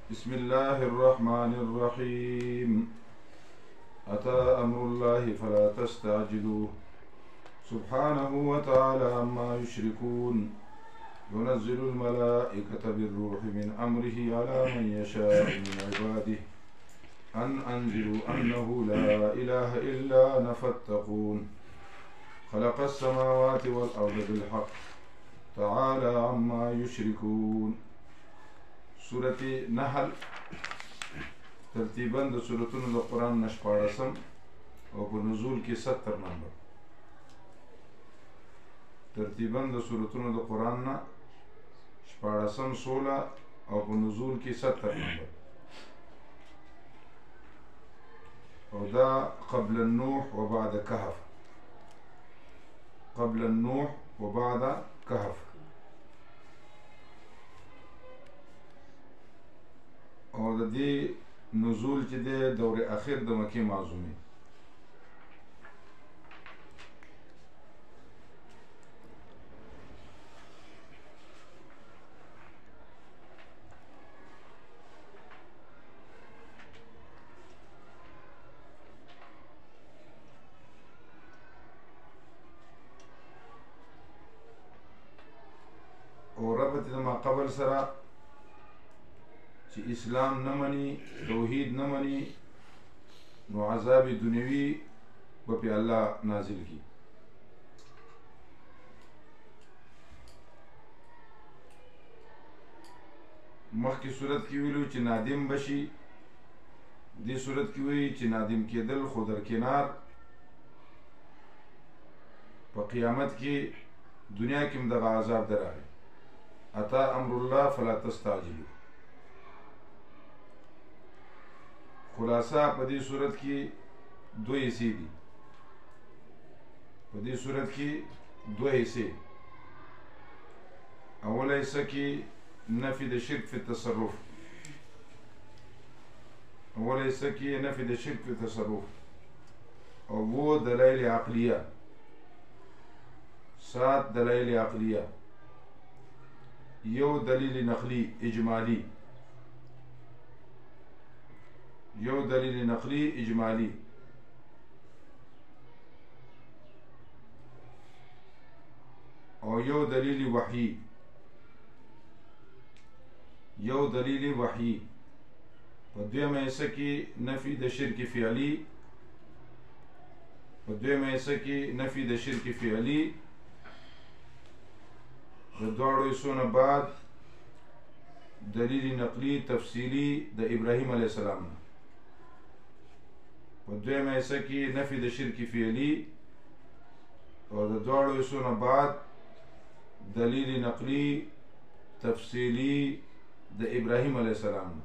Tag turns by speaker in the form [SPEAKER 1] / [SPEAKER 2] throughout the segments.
[SPEAKER 1] بسم الله الرحمن الرحيم. أتى أمر الله فلا تستعجلوه سبحانه وتعالى عما يشركون. ينزل الملائكة بالروح من أمره على من يشاء من عباده أن أنذروا أنه لا إله إلا أنا فاتقون. خلق السماوات والأرض بالحق تعالى عما يشركون. سورة نحل ترتیباً د سورتونو د قرآن نه 14 او په نزول کې 70 نمبر. ترتیباً د سورتونو د قرآن نه 14 16 او په نزول کې 70 نمبر. او دا قبل النوح وبعد كهف. قبل النوح وبعد كهف. او د دې نزول چې د دور اخیر د مکې معظومه. او ربط د ما قبل سره چې اسلام نه مني، توحید نه مني، نو عذاب دنیوي به په الله نازل کی. مخکې صورت کې ویلو چې نادم بشي، دې صورت کې وی چې نادم کېدل خو درکنار، په قیامت کې دنیا کې هم دغه عذاب درغی. اتا امر الله فلا تستعجلوا. خلاصہ په دې صورت کې دوه حصے دي. په دې صورت کې دوه حصے. اوله حصہ کې نفي د شرک فی التصرف. اوله حصہ کې نفي د شرک فی التصرف او وہ دلائل عقلیه، 7 دلائل عقلیه. یو دلیل نقلی اجمالی، یو دلیل نقلی اجمالی، او یو دلیل وحی، یو دلیل وحی. په دویمه حصه کې نفي د شرک فعلی، په دویمه حصه کې نفي د شرک فعلی. د دواړو حصو نه بعد دلیل نقلی تفصیلی د ابراهیم علیه السلام نه. په دویمه حصه کې نفي د شرک فعلی او د دواړو حصو نه بعد دلیل نقلی تفصیلی د ابراهیم علیه السلام نه،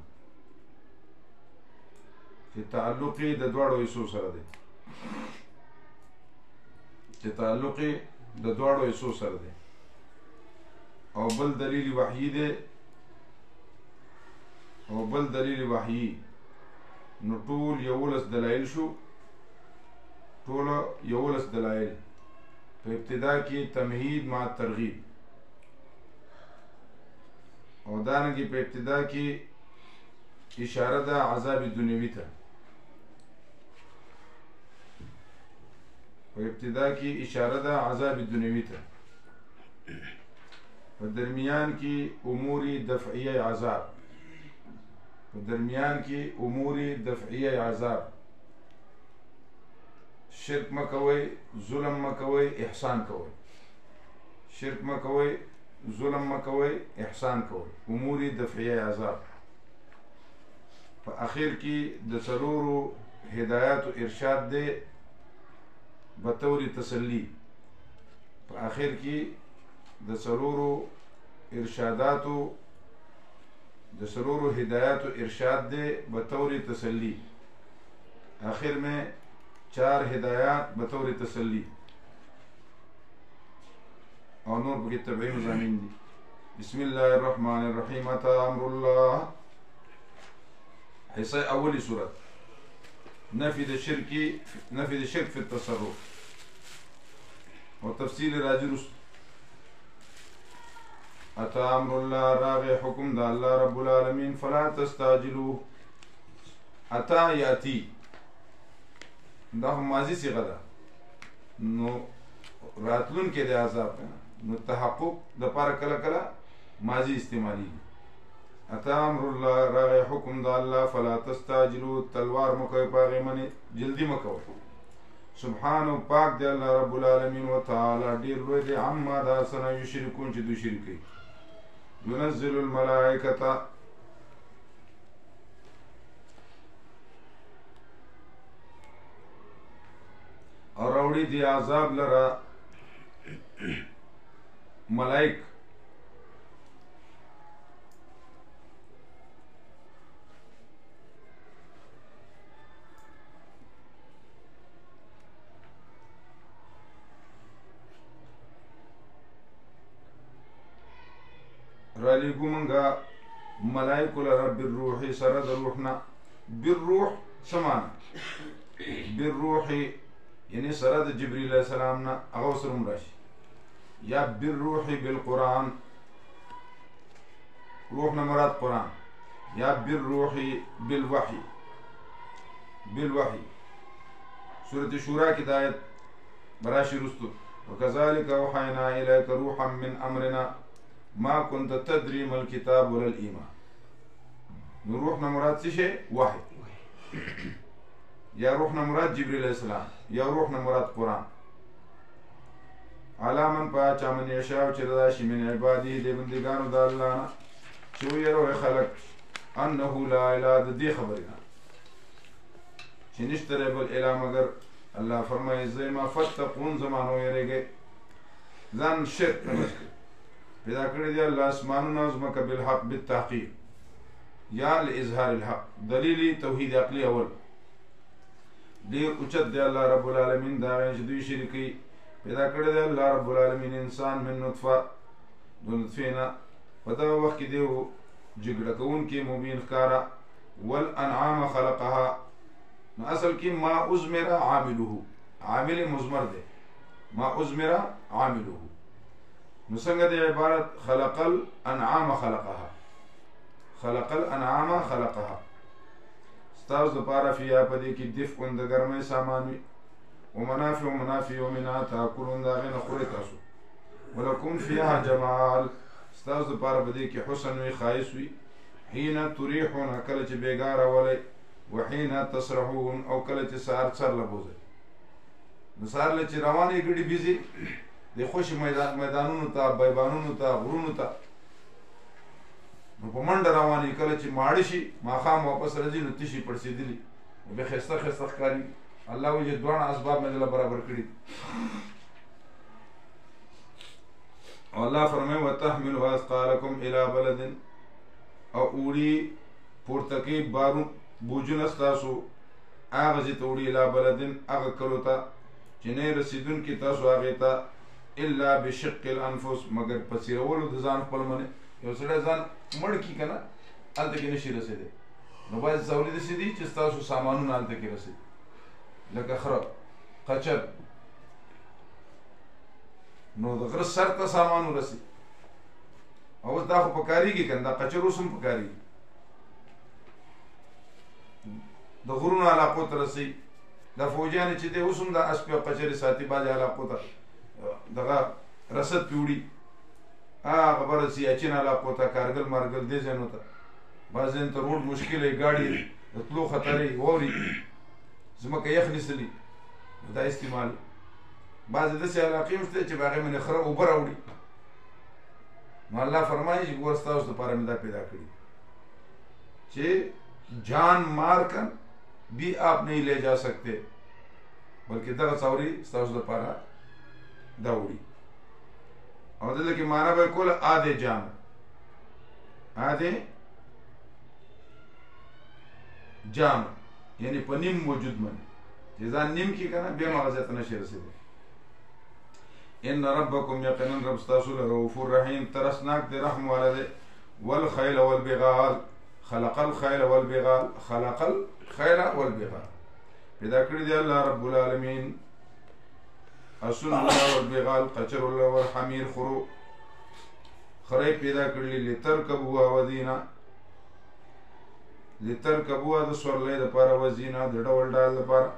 [SPEAKER 1] چې تعلق د دواړو حصو سره دی، چې تعلق د دواړو حصو سره دی. او بل دلیل وحی دی، او بل دلیل وحی. نو ټول 11 دلایل شو، ټول 11 دلایل. په ابتدا کې تمهید مع ترغیب، او دانګي په ابتدا کې اشاره ده عذاب دنیوي ته. په ابتدا کې اشاره ده عذاب دنیوي ته. په درمیان کې امور دفعیه عذاب، په درمیان کې امور دفعیه عذاب. شرک مکوئ، ظلم مکوئ، احسان کوئ. شرک مکوئ، ظلم مکوئ، احسان کوئ. امور دفعیه عذاب. په اخر کې د څلورو هدایات او ارشاد دی بطور تسلی. په اخر کې د څلورو ارشاداتو، د څلورو هدایاتو ارشاد دے بطور تسلی. آخر میں 4 ہدایات بطور تسلی اور نور بکی تبعی مضامین دی. بسم اللہ الرحمن الرحیم. اتا امر اللہ. حصہ اولی صورت نفی د شرک فی التصرف اور تفصیل راجی رسل. اتا امر الله راغ حکم د الله رب العالمین فلا تستعجلوا اتا یاتی دا ماضی صيغه ده نو راتلون کې د عذاب نو تحقق د پاره کله کله ماضی استعمالي اتا امر الله راغ حکم د الله فلا تستعجلوا تلوار مکوئ پاغه منی جلدی مکوئ سبحان پاک دی الله رب العالمین وتعالى ډیر لوی دی عما دا سنا یشرکون چې دوی شرک کوي ينزل الملائکه اور اوڑی دی عذاب لرا ملائک رالیگو منگا ملائکو لرا بالروحی سرد روحنا بالروح سمانا بالروحی یعنی سرد جبریل علیہ السلام نا اغوصرم راشی یا بالروحی بالقرآن روحنا مراد قرآن یا بالروحی بالوحی بالوحی سورة شورا کی دایت براشی رستو وکذالک اوحینا الیک روحا من امرنا ما كنت تدري ما الكتاب ولا الإيمان روحنا مراد سيشي واحد يا روحنا مراد جبريل السلام يا روحنا مراد قرآن على من پاچا من يشاو چرداشي من عباده دي بندگانو دا اللہ چو يرو خلق انه لا اله دي خبرنا چنشتر بل اله مگر اللہ فرمائے زیما فتقون زمانو يرگے زن شرک نمشکر پیدا کړی دی الله اسمانونه زمکه بالحق بالتحقیق یا لاظهار الحق دلیل توحید عقلی اول ډیر اوچت دی الله رب العالمین دا چې دوی شرکی پیدا کړی دی الله رب العالمین انسان من نطفه نطفینا په دا وخت کې دی جګړه کوونکې مبین ښکارا والانعام خلقها نو اصل کې ما ازمر عامله عامل مزمر دی ما ازمر عامله نسنگ دے عبارت خلق الانعام خلقها خلق الانعام خلقها ستاوز دپارا فیا پدی کی دفع اند گرمی سامانوی ومنافع ومنها تاکلون داغین خوری تاسو ولکم فیها جمال ستاوز دپارا پدی کی حسن وی خائص وی حین تریحون کلچ بیگار ولی وحین تسرحون او کلچ سار سر لبوزی نسار لچ روانی گڑی بیزی دی خوش میدانونو تا بیبانونو تا غرونو تا نو په منډه رواني کله چې ماړه شي ماښام واپس راځي نو تشي پړسېدلي بیا ښایسته ښایسته ښکاري الله وایي دواړه اسباب مې دله برابر کړي او الله فرمایي وتحملوا اثقالکم الى بلد او اوړي پورته کوي بوجونه ستاسو هغه ځای ته وړي الى بلدن هغه کلو ته چې نه رسېدونکي تاسو هغې ته الا بشق الانفس مگر پسیرولو د ځان خپل منې یو سړی ځان مړ کي که نه هلته کې نشي رسېدی نو باید ضروري داسې دي چې ستاسو سامانونه هلته کې رسېدي لکه خره قچر نو د غره سر ته سامان ورسي او اوس دا خو پکارېږي که نه دا قچر اوس هم پکارېږي د غرونو علاقو ته رسي دا فوجیانې چې دی اوس هم دا اسپې او قچرې ساتي بعضې علاقو ته دغه رسد پې وړي هغه به رسي اچین علاقو ته کارګل مارګل دې ځایونو ته بعض ځایونو ته روډ مشکل وي ګاډي د تلو خطر وي واوري ځمکه یخ نیسلي دا استعمال بعضې داسې علاقې هم شته چې په هغې باندې خره اوبه راوړي نو الله فرمایي چې ګوره ستاسو دپاره مې دا پیدا کړي چې جان مار کر بھی آپ نہیں لے جا سکتے بلکہ دغه څوري ستاسو دپاره دا وړي او دلته کې معنا به کول آده جان آده جان یعنی په نیم موجود من چې ځان نیم کې کنه بیا مغزه ته نشي رسیدي ان ربکم یقینا رب ستاسو رؤوف رحیم ترسناک دی رحم والده والخیل والبغال خلق الخیل والبغال خلق الخیل والبغال پیدا کړی دی الله رب العالمین اسن الله والبغال قچر الله والحمیر خرو خرای پیدا کړلی لترکبوا وزینا لترکبوا د سورلې د پاره وزینا د ډول ډال د پاره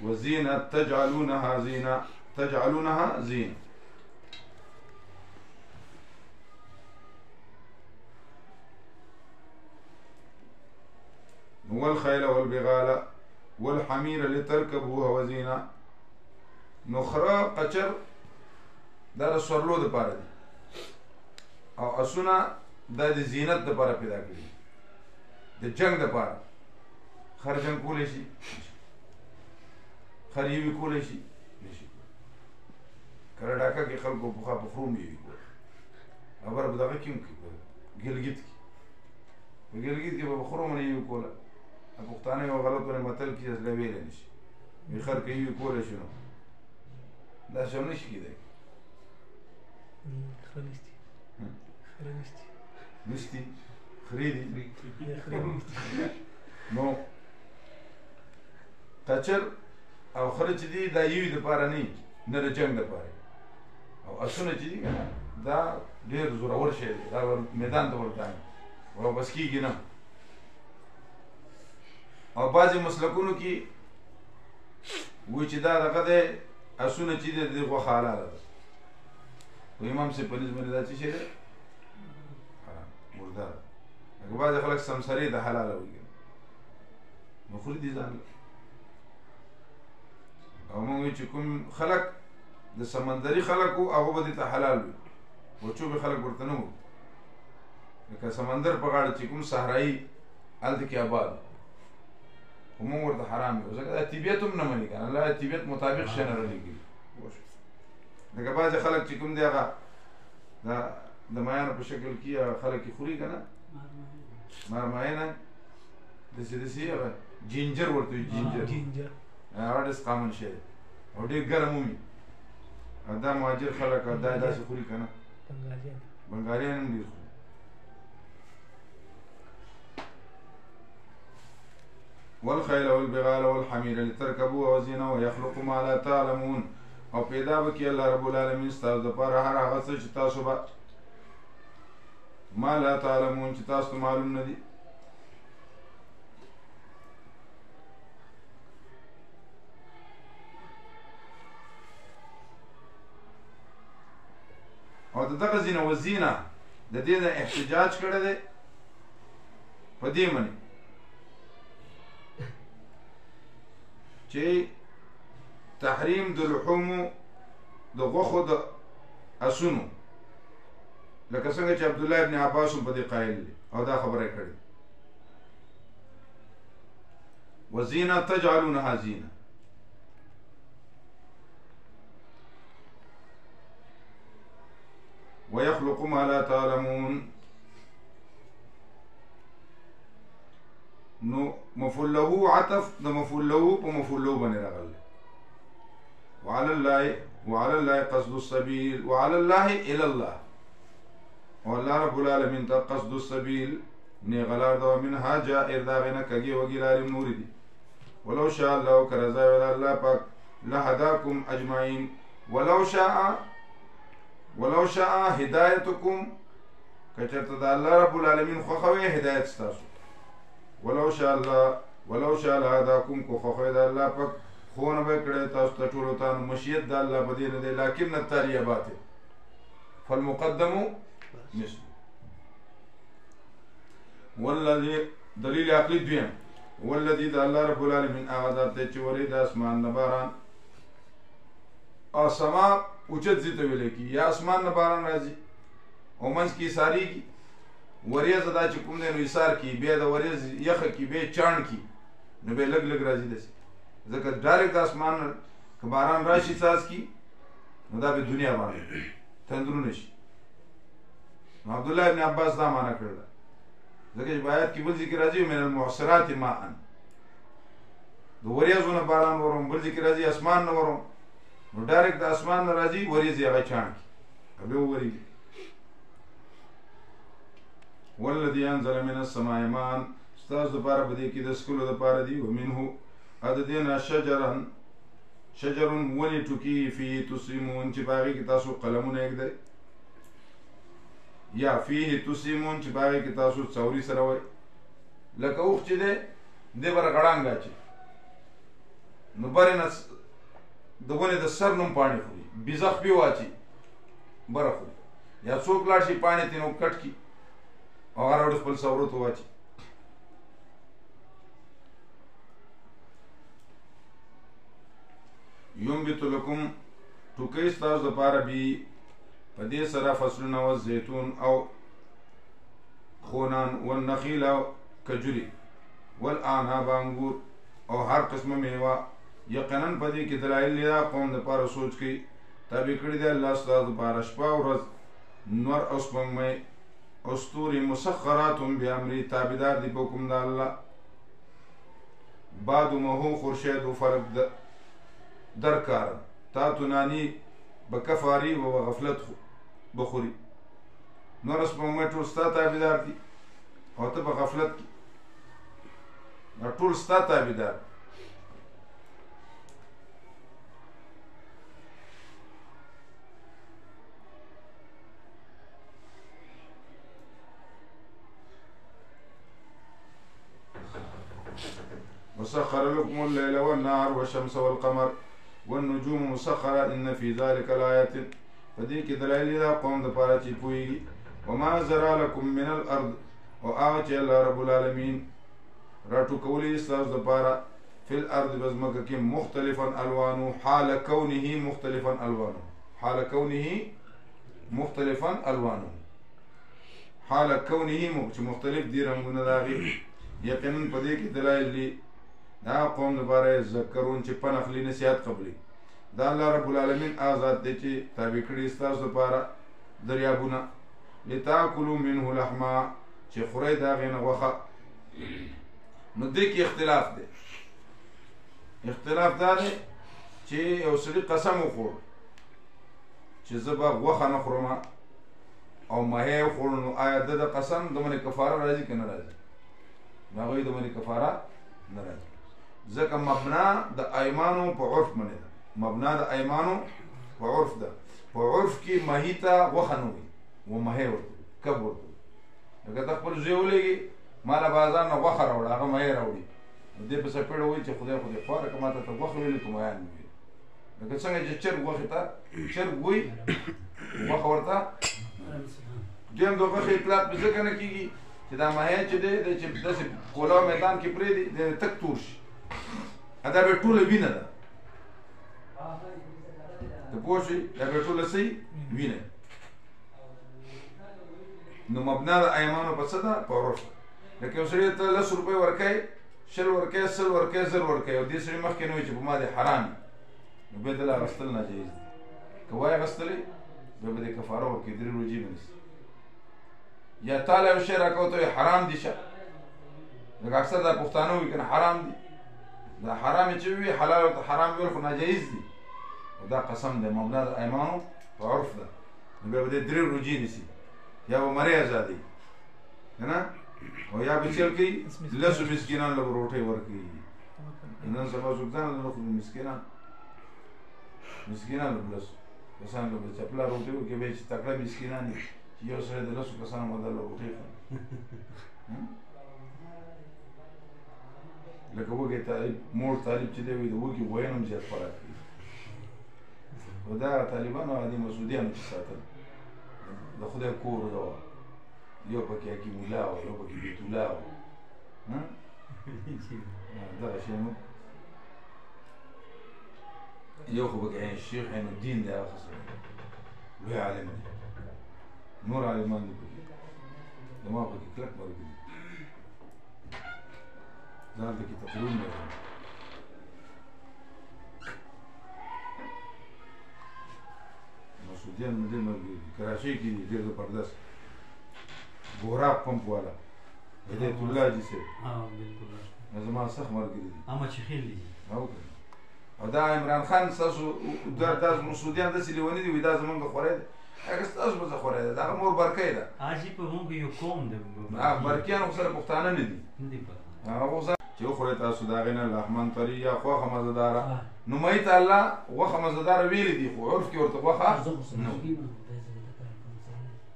[SPEAKER 1] وزینا تجعلونها زینا تجعلونها زینا والخيل والبغال والحمير لتركبوها وزينة نخرا قچر دا سورلو د پاره دي او اسونه د زینت د پاره پیدا کړی د جنگ د پاره خر جنگ کولې شي خریوي کولې شي نشي کړه ډاکه کې خلکو په خروم یې کول خبر به دغه کیم کې ګلګیت کې په خروم نه یې کوله پښتانه یو غلطونه متل کې اصله ویل نشي وی خر کې یې کوله شنو دا شنو نشي کېدای نشتی خریدی نو قچر او خرچ دی دا یوی د پاره نه د جنگ د پاره او اسونه چې دي دا ډېر زورور شی دی دا میدان ته ورځي او بس کېږي نه او بعضې مسلکونو کې وایي چې دا دغه دی اسونه چې دی د دې غوښه حلاله ده خو امام صاحب په نظم باندې دا څه شی دی مردار لکه بعضې خلک سمسرې د حلاله وایي نو خوري دي ځان او موږ وایو چې کوم خلک د سمندري خلک وو هغه به دې ته حلال وي وچوبې خلک ورته نه وو لکه سمندر په غاړه چې کوم صحرایي هلته کې آباد خو موږ ورته حرام وي ځکه دا طبیعت هم نه مني که نه الله طبیعت مطابق شی نه رالیږي لکه بعضې خلک چې کوم دی هغه د مایانو په شکل کې خلک یې خوري که نه مارمایانه داسې هغه جینجر ورته وي جینجر هغه ډېر کامن شی دی او ډېر ګرم هم وي او دا مهاجر خلک دا یې داسې خوري که نه بنګالیان هم ډېر خوري والخيل والبغال والحمير لتركبوها وزينة ويخلق ما لا تعلمون او پیدا بکی الله رب العالمین ستاسو دپاره هر هغه څه چې تاسو به ما لا تعلمون چې تاسو ته معلوم نه دي او د دغه زینه وزینه د دې نه احتجاج کړی دی په دې منې چې تحریم د لحومو د غوښو د اسونو لکه څنګه چې عبدالله ابن عباس هم په دې قایل دی او دا خبره یې کړې وزینه تجعلونها زینه ويخلق ما لا تعلمون نو مفعول له عطف د مفعول له په مفعول له باندې راغلی وعلى الله قصد السبيل وعلى الله الى الله والله رب العالمين ته قصد السبيل نه غلار دا منها جائر دا غنه کږي وږي لارې نور دي ولو شاء الله کرزا ولا الله پاک لهداكم اجمعين ولو شاء هدايتكم کچرته دا الله رب العالمين خو خوي هدايت ستاسو ولو شاء لهداكم کو خوي دا الله پاک خونه به کړی تاسو ته ټولو ته مشیت د الله په دې نه دی لکن التاریبات فالمقدم مثل والذي دلیل عقلی دویم والذي د الله رب العالمین هغه ذات دی چې ورید اسمان نه باران او سما اوچت ځای ته ویلی کي یا اسمان نه باران راځي او منځ کې ایسارېږي وریځه دا چې کوم دی نو ایسار کي بیا د وریځ یخه کي بیا چاڼ کي نو بیا لږ لږ راځي داسې ځکه ډایرکټ د اسمان که باران راشي څاڅکي نو دا به دنیا باندې تندرونه شي نو عبدالله ابن عباس دا معنا کړله ځکه چې په آیات کې بل ذکر راځي من المعصرات ماء د وریځو نه باران وروم بل ذکر راځي اسمان نه وروم نو ډایرکټ د اسمان نه راځي وریځې هغه چاڼ کي بیا وورېږي والذي انزل من السماء ماء ستاسو دپاره په دې کې د څښلو دپاره دي ومنه اددینا شجر ونی ټوکی فی تسیمون چې باغی کې تاسو قلمونه ایږدئ یا فیه تسیمون چې باغې کې تاسو څوري سره وای لکه اوښ چې دی دی بره غړانګ اچي نو برې نه د ونې د سر نوم پاڼې خوري بیزه خپې واچي بره خوري یا څوک لاړ شي پاڼې ترې نو کټ کړي او هغه راوړي خپل څورو ته واچي ينبت لكم ټوکۍ ستاسو دپاره بي په دې سره فصلونه والزیتون او خونان والنخیل او کجوري والاعناب انګور او هر قسمه میوه یقینا په دې کې دلایل دا قوم دپاره سوچ کوي تابع کړي دی الله ستاسو دپاره شپه او ورځ نور او سپوږمۍ او ستوري مسخرات بامري تابعدار دي په حکم د الله بعد مهو خورشید و فرق درکار تا تنانی بکفاری و غفلت بخوری نور سپوږمۍ ټول ستا تابعدار دي او ته په غفلت کې ټول ستا تابعدار وسخر لكم الليل والنهار والشمس والقمر والنجوم مسخرة إن في ذلك الآيات فديك دلائل إذا قوم دپاره چې پوهیږي وما زرع لكم من الأرض او هغه چې الله رب العالمین راټوکولی ستاسو دپاره في الأرض بزمکه کې مختلفا الوانو حال كونه مختلفا الوانو حال كونه مختلفا الوانو حال كونه چې مختلف دي رنګونه د هغې یقینا په دې کې دلایل دي دا قوم دپاره ذکرون چې پن اخلي نصیحت قبلي دا الله رب العالمین آزاد دی چې تابع کړي ستاسو دپاره دریابونه لتاکلوا منه لحما چې خورئ د هغې نه غوښه نو دې کې اختلاف دی اختلاف دا دی چې یو سړي قسم وخوړ چې زه به غوښه نه خورم او مهی یې وخوړ نو آیا د قسم د منې کفاره راځي که نه راځي د هغوی د منې کفاره نه راځي ځکه مبنا د ایمانو په عرف باندې ده مبنا د ایمانو په عرف ده په عرف کې مهي ته غوښه نه وي و مهی ورته کب ورته لکه ته خپل زوی ولېږي ما له بازار نه غوښه راوړه هغه مهی راوړي نو دې په څپېړه وایي چې خدای خدای خواره که ما ته غوښه ویلې که مهیان مې ویلې لکه څنګه چې چرګ غوښې ته چرګ وایي غوښه ورته دویم د غوښې اطلاق پې ځکه نه کېږي چې دا مهی چې دی چې داسې کولاو میدان کې پرېږدي د تک تور شي دا به ټوله وینه ده ته پوه شوې دا به ټوله څه وینه نو مبنا د ایمانو په څه ده په عرف لکه یو سړي ته 10 روپۍ ورکوې 20 ورکوې 100 ورکوې 1000 ورکوې او دې سړي مخکې نه وایي چې په ما دې حرام نو بیا دله اخیستل ناجایز دي که وایي اخیستلې بیا به دې کفاره ورکوي 3 روژې به نیسي یا تاله یو شی راکوه ته حرام دي شه لکه اکثر دا پښتانه وایي که نه حرام دي دا حرام چې وي حلال او حرام ویل خو ناجایز دي او دا قسم دی مبنا د ایمانو په عرف ده نو بیا به دې 3 روژې نیسي یا به مرۍ ازادوي که نه او یا به چل کوي 10 مسکینانو له به روټۍ ورکوي نن سبا څوک ځان له خو مسکینان له 10 کسانو له به چپله روټۍ ورکوي بیا چې تکړه مسکینان دي چې یو سړی د 10 کسانو بدل له روټۍ خوري لکه وږی موړ طالب چې دی وایي د وږي غوین هم زیات خوراک کوي خو دا طالبانو عادي مسعودیانو چې ساتل د خدای کور ده یو پکې حکیم الله و یو پکې بیت الله و دغه شی نو یو خو پکې عین شیخ عین الدین دی هغه څه لوی عالم دی نور عالمان دي پکې زما پکې کلک ملګري ځان ته کې تقریبا نه مسعودیان مې ډېر ملګري دي کراچۍ کې دي ډېر زبردست بوراق پمپ والا هدایت الله جي صاحب زما سخت ملګري دي
[SPEAKER 2] اما چې خیل دي
[SPEAKER 1] او دا عمران خان ستاسو دا مسعودیان داسې لیوني دي وایي دا زمونږ خوری دی هغه ستاسو به زه خوری دی د هغه مور برکۍ ده
[SPEAKER 2] حاجي په موږ یو قوم دی
[SPEAKER 1] برکیان خو سره پښتانه نه دي هغه چې وخورئ تاسو د هغې نه لحمن طري یا غوښه مزهداره نو مهي ته الله غوښه مزهداره ویلې دي خو عرف کې ورته غوښه نه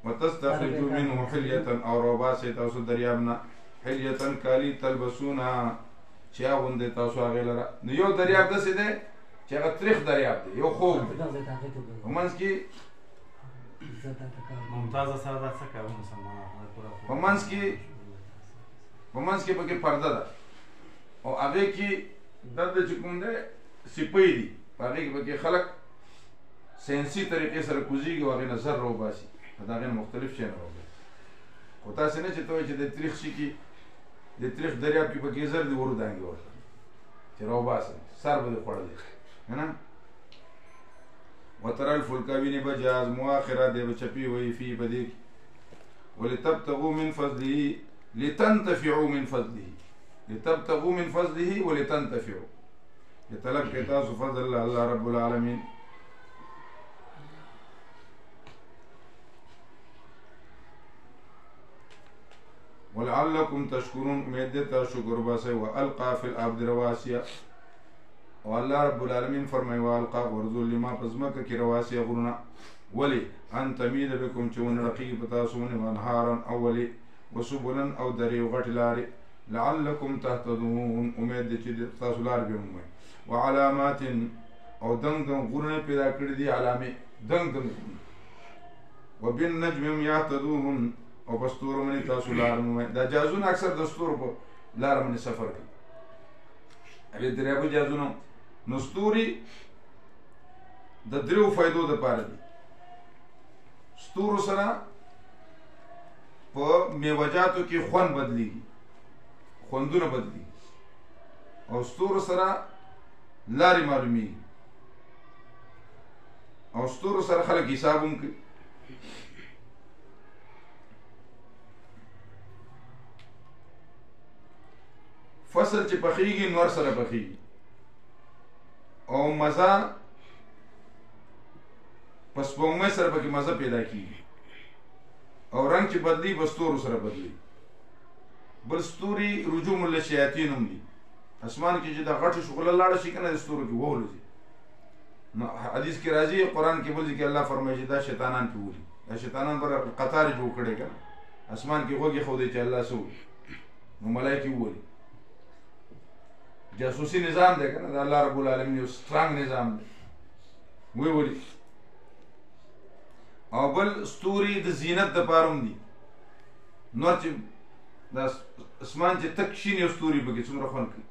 [SPEAKER 1] وتستخرجوا منه حلیة او روباسي تاسو دریابنا حلیة کالی تلبسونا چې اغوندې تاسو هغې لره. نو یو دریاب داسې دی چې هغه تریخ دریاب دی، یو خوږ دی په منځ کې
[SPEAKER 2] ممتازه سره دا څه کوي مسلمانان
[SPEAKER 1] په منځ کې پکې پرده ده او هغې کې دلته چې کوم دی سپۍ دي، په هغې کې پکې خلک ساینسي طریقې سره کوزېږي او هغې نه زر راوباسي، د هغې نه مختلف شیان راوباسي. خو تاسې نه چې ته وایې چې د تریخ شي کې د تریخ دریاب کې پکې زر دي ورودانګې ورته چې راوباسي، سر به دې خوړلی که نه. وترى الفلك وینې به جهاز مؤخره دی به چپې وایي فی په دې کې ولتبتغوا من فضله لتنتفعوا من فضله لتبتغوا من فضله ولتنتفعوا لطلب کې تاسو فضل الله رب العالمین. ولعلكم تشكرون امید دې ته شکر باسئ. والقى في الارض رواسي او الله رب العالمین فرمایي والقى غرزول لما په ځمکه کې رواسي غرونه ولې ان تمید بكم چې ونړقېږي په تاسو وانهارا او ولې وسبلا او درې غټې لارې لعلكم تهتدون امید دې چې تاسو لارې به ومومئ. وعلامات او دنګ دنګ غرونه پیدا کړي دي علامې دنګ دنګ وبالنجم هم یهتدون او په ستورو باندې تاسو لار مومئ. دا جهازونه اکثر د ستورو په لاره باندې سفر کوي، هغې دریابه جهازونه. نو ستوري د دریو فایدو دپاره دي. ستورو سره په میوجاتو کې خوند بدلیږي، خوندونه بدلیږي، او ستورو سره لارې معلومیږي، او ستورو سره خلک حساب هم کوي. فصل چې پخیږي نور سره پخیږي، او مزه په سپوږمۍ سره پکې مزه پیدا کیږي، او رنګ چې بدلی په ستورو سره بدلی. بل ستوري رجوم الشیاطین هم دي، اسمان کې چې د غټو شغله لاړه شي کنه د ستورو کې وولوځي. نو حدیث کې راځي، قرآن کې بل ځای کې الله فرمایي چې دا شیطانان پې ولي، دا شیطانان به قطارې جوړ کړی کنه، اسمان کې غوږ ایښودی چې الله څه وولي، نو ملایکې وولي. جاسوسي نظام دی کنه، د الله رب العالمین یو سترانګ نظام دی، وی ولي. او بل ستوري د زینت دپاره هم دي. نور چې دا اسمان چې تک شین یو ستوري پکې څومره خوند کوي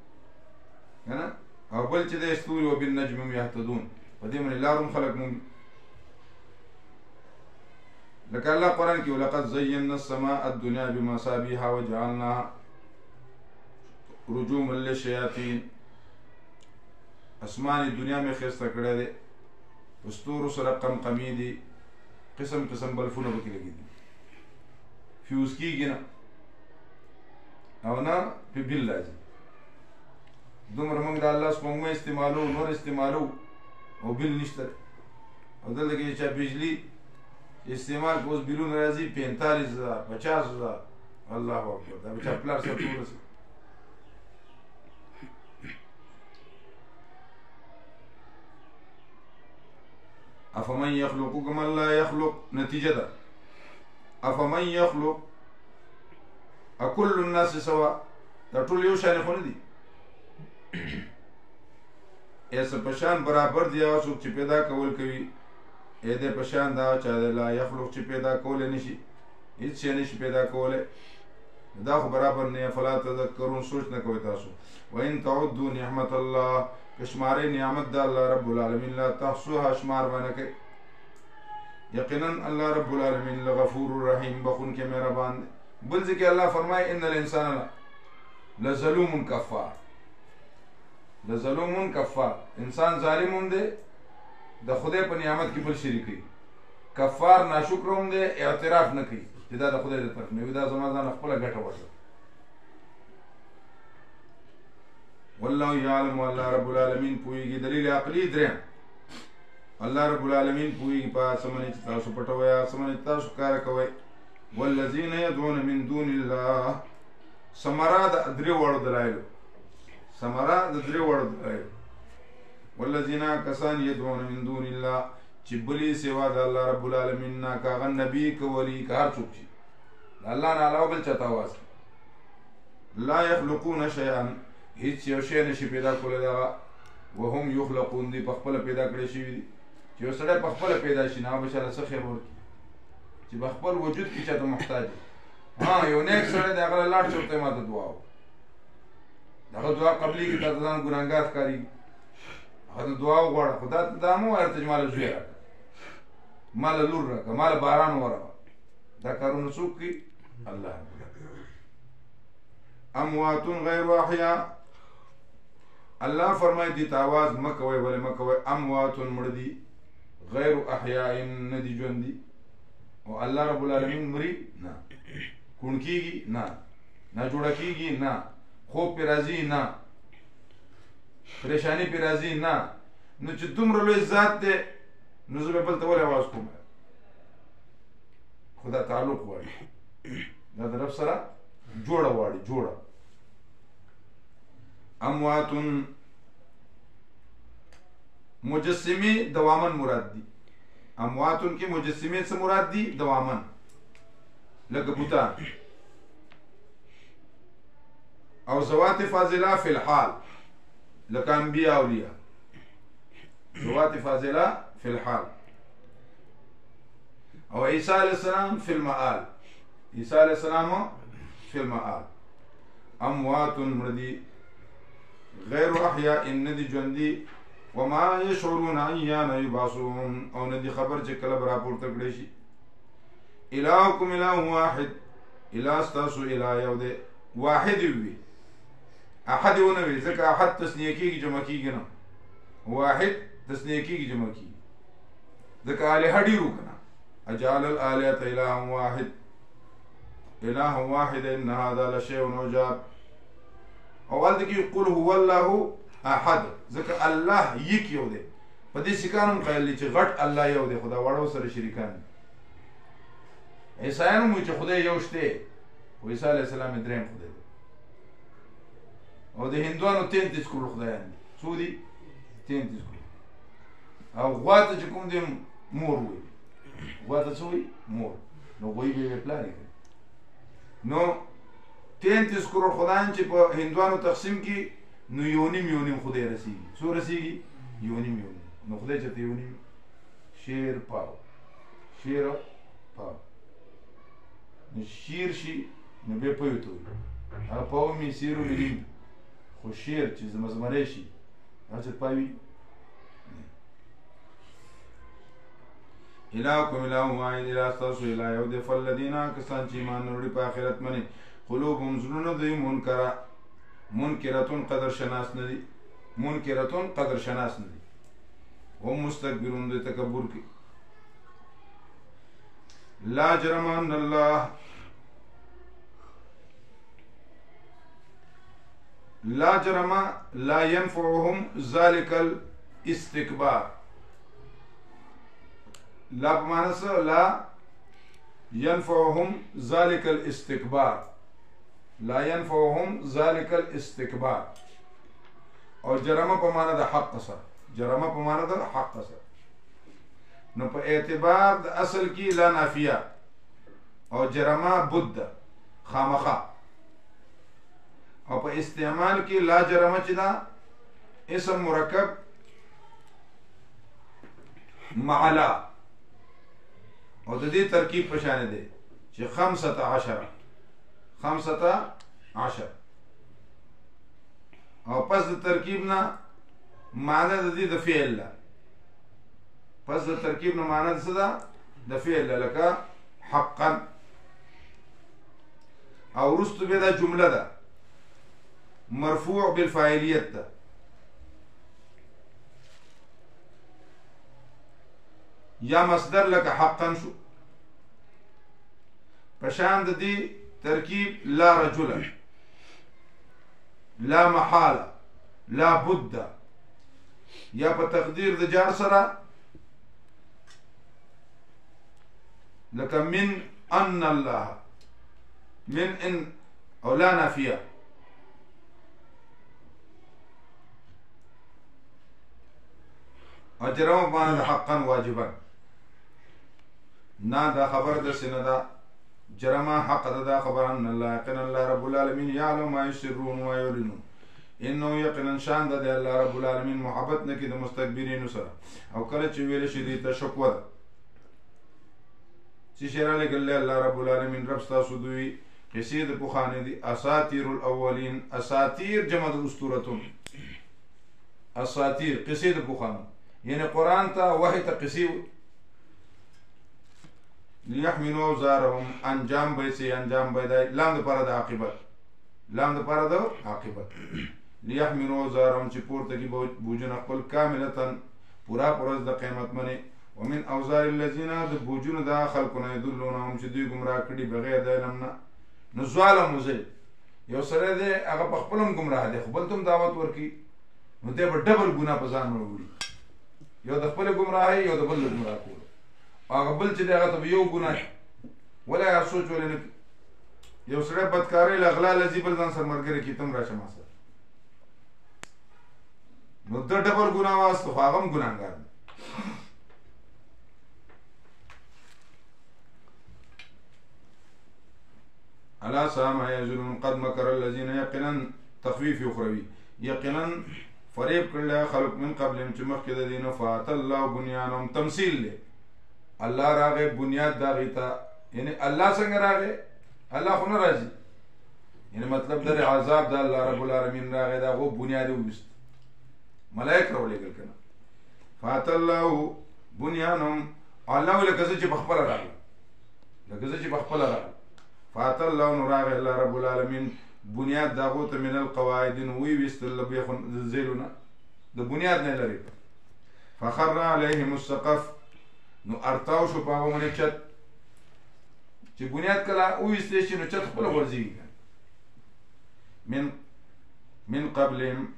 [SPEAKER 1] که نه. او بل چې دی ستوري وبالنجم هم یهتدون، په دې باندې لار هم خلک مومي. لکه الله قرآن کې ولقد زینا السماء الدنیا بمصابیح وجعلناها رجوما للشیاطین. اسمان دنیا میں خیسته کړی دی، په ستورو سره قمقمې دي، قسم قسم بلفونه پکې لګي دي، فیوز کېږي نه او نه پې بل راځي. دومره موږ د الله سپوږمۍ استعمالو، نور استعمالو او بل نشته. او دلته کې چې بجلي استعمال که اوس بلونه راځي 45,000 50,000 الله اکبر، دا به چا پلار سره ټول رسي. افمن یخلق کمن لا یخلق، نتیجه ده افمن یخلق اکل الناس سوا، دا ټول یو شان خو نه دي، ایسه پشان برابر دی. هغه څوک چې پیدا کول کوي ای دې پشان دا چا دی لا یخلق چې پیدا کولی نشي، هېڅ شی نشي پیدا کولی، دا خو برابر نه. فلا تذکرون، سوچ نه کوئ تاسو. وان تعدوا نعمت الله، کشمارې نعمت د الله رب العالمین لا تحصوها، شمار به نه کوي. یقینا الله رب العالمین لغفور رحیم، بخونکی مهربان دی. بل ځای کې الله فرمایي ان الانسان لظلوم کفار، لظلوم کفار، انسان ظالم هم دی، د خدای په نعمت کې بل شریک کوي، کفار ناشکر هم دی، اعتراف نه کوي چې دا د خدای د طرف نه وي، دا زما ځان خپله ګټه وکړه. والله یعلم، والله رب العالمین پوهیږي. دلیل عقلی دریم، الله رب العالمین پوهیږي په هغه څه باندې چې تاسو پټوئ، هغه څه باندې تاسو کار کوئ. والذین یدعون من دون الله، ثمره د درې وړو دلایلو، ثمره د درې وړو دلایلو. والذین کسان یدعون من دون الله چې بلی سوا د الله رب العالمین نه کاغه نبی که ولی که هر څوک شي الله نه علاوه بل چاته آواز لا یخلقون شیئا هیڅ یو شی نشي پیدا کولی دغه وهم یخلقون دي په خپله پیدا کړی شوي دي چې یو سړی په خپله پیدا شي نه هغه بچاره څه خیر ورکړي چې په خپل وجود کې چاته محتاج یو نیک سړی دی هغه له لاړ شي ورته یې ماته دعا وکړه دغه دعا قبلېږي تا ته ځان ګناهګار ښکارېږي هغه ته دعا وغواړه خو دا مه وایه ورته چې ماله زوی راکړه ماله لور راکړه ماله باران وروه دا کارونه څوک کوي الله اموات غیر احیا الله فرمایي دې ته آواز مه کوئ ولې مه کوئ اموات مړه دي غیر احیاء نه دي ژوندي او الله رب العالمین مري نه کوڼ کېږي نه ناجوړه کېږي نه خوب پې راځي نه پریشاني پې راځي نه نو چې دومره لوی ذات دی نو زه به بل ته ولې اواز کوم خو دا تعلق غواړي دا د رب سره جوړه غواړي جوړه اموات مجسمه دوامن مراد دي امواتن کې مجسمه څه مراد دي دوامن لکه بوتان او ذوات فاضله فی الحال لکه انبیاء اولیاء ذوات فاضله فی الحال او عیسی علیہ السلام فی المآل عیسی علیہ السلام فی المآل اموات مردی غیر احیاء ندی ژوندي وما یشعرون ایان یبعثون او ندی خبر چې کله به راپورته کړی شي الهکم اله واحد اله ستاسو اله یو دی واحد وي احد ونه وي ځکه احد تسنیه کېږي جمع کېږي نه واحد تسنیه کېږي جمع کېږي ځکه الهه ډېر وو که نه اجعل الآلهة إلها واحد إله واحد إن هذا لشيء عجاب او هلته کې قل هو الله احد ځکه الله یک یو دی په دې سیکان هم قایل دي چې غټ الله یو دی خو دا واړه سره شریکان دي عیسایان هم وایي چې خدای یو شته خو عیسی علیه السلام یې درېیم خدای دی او د هندوانو 33 کروړ خدایان دي څو دي 33 کروړ او غوا ته چې کوم دی مور وایي غوا ته څه وایي مور نو غوی به یې پلار یې نو 33 کروڑ خدایان چې په هندوانو تقسیم کی نو یونیم خدای رسیږي څو رسیږي یونیم نو خدای چې ته یونیم شیر پاو نو شیر شي نو به پویتو هغه پاو می سیرو ملیم خو شیر چې زمزمری شي هغه چې پاوي الهکم اله واحد اله ستاسو اله یو دی فالذین کسان چې ایمان وروړي په آخرت باندې قلوبهم زړونه دوی منکرتون قدر شناس نه دي منکرتون قدر شناس نه دي هم مستكبرون دوی تکبر کوي لا جرم ان الله لا جرم لا ينفعهم ذلك الاستكبار لا بمعنى لا ينفعهم ذلك الاستكبار لا ينفعهم ذلك الاستكبار او جرمه په معنا د حق سره جرمه په معنا د حق سره نو په اعتبار د اصل کې لا نافیه او جرمه بد خامخه او په استعمال کې لا جرمه چې دا اسم مرکب معلا او د دې ترکیب په شان دی چې 15 او پس د ترکیب نه معنی د دې د فعل لا پس د ترکیب نه معنی د څه ده د فعل لکه حقا او رستو به دا جمله ده مرفوع بالفاعلیت ده یا مصدر لکه حقا شو پشان د دې ترکیب لا رجل لا محاله لا بد یا په تقدیر د جار سره لکه من ان الله من ان او لا نافیه اجرم باندې حقا واجبا نا دا خبر د سندا جرما حق دا خبر ان الله يقين الله رب العالمين يعلم ما يسرون وما يعلنون انه يقين شان د الله رب العالمين محبت نه کې د مستكبرین سره او کله چې ویل شي د تشکر چې شراله ګل الله رب العالمین رب تاسو دوی قصید بوخانه دي اساطیر الاولین اساطیر جمع د اسطورتون اساطیر قصید بوخانه یعنی قران ته وحی ته قصید ليحملوا اوزارهم انجام به سي انجام به لام د پاره د عاقبت لام د پاره د عاقبت ليحملوا اوزارهم چې پورته کې بوجن خپل کاملتن پورا پرز د قیامت منی ومن اوزار الذين د بوجن د خلقونه يدلونهم چې دوی گمراه کړي بغیر د علم نه نو ظالم وزي یو سره دې هغه په خپلم گمراه دي خپل تم دعوت ورکی نو دې په ډبل ګناه په ځان وروړي یو د خپل گمراهي یو د بل گمراه کول هغه بل چې هغه ته یو ګناه ولا سوچ ولنه یو سره بدکاري لغلا لذي بل ځان سر مرګره کی تم راشه ما سره نو د ډبل ګناه واسطه هغه ګناګار الا سام يزلون قد مكر الذين يقينا تخفيف اخروي يقينا فريب كل خلق من قبلهم چې مخکې د دین فات الله بنيانهم تمثيل له الله راغه بنیاد دا غیتا یعنی الله څنګه راغه الله خو نه راځي یعنی مطلب در عذاب د الله رب العالمین راغه دا غو بنیاد وست ملائک راولېګل کنه فات الله بنيانهم الله ولکه چې بخبل راغله لکه چې بخبل راغله فات الله نور الله رب العالمین بنیاد داغو ته من القواعد وی وستل بيخون زيلنا د بنیاد نه لري فخر عليهم السقف نو ارتاو شو پاو منه چت چې بنیاد کلا او وستې شي نو چت خپل ورځي من قبلهم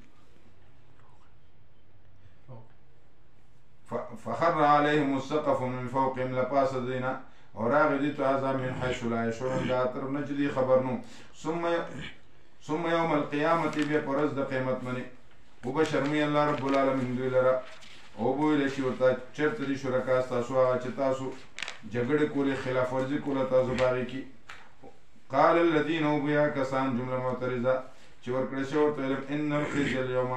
[SPEAKER 1] فخر عليهم السقف من فوقهم لپاس دینا اور هغه دي ته عذاب من حيث لا يشعرون دا تر نه جدي خبر نو ثم يوم القيامه به پرز د قیامت منی وبشرمی الله رب العالمین دوی لرا او بو له شي ورته چرته دي شرکا تاسو هغه چې تاسو جګړه کولې خلاف ورزي کوله تاسو باغی کی قال الذين بیا کسان جمله معترضه چې ورکړې شو ورته ان الخزي اليوم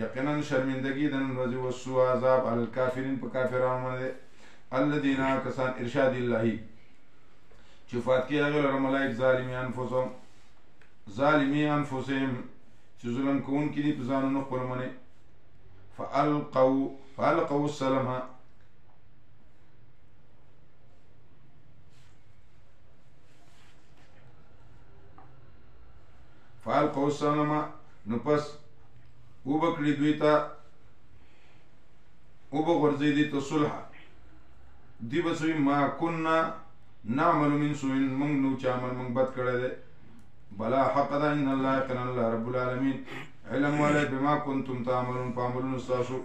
[SPEAKER 1] یقینا شرمندگی د نن ورځې وسو عذاب الکافرین په کافرانو باندې الذين كسان ارشاد الله شفات کې هغه ملائک ظالمي انفسهم چې ظلم کوون کې دي په ځانونو خپل منه فالقوا السلام نو پس وبکړي دوی ته وبغورځي دي ته صلح دی بسوی ما کننا نعمل من سوین منگ نو چامل منگ بد کرده بلا حق دا ان اللہ کن اللہ رب العالمین علم والے بما کنتم تعملون پاملون استاسو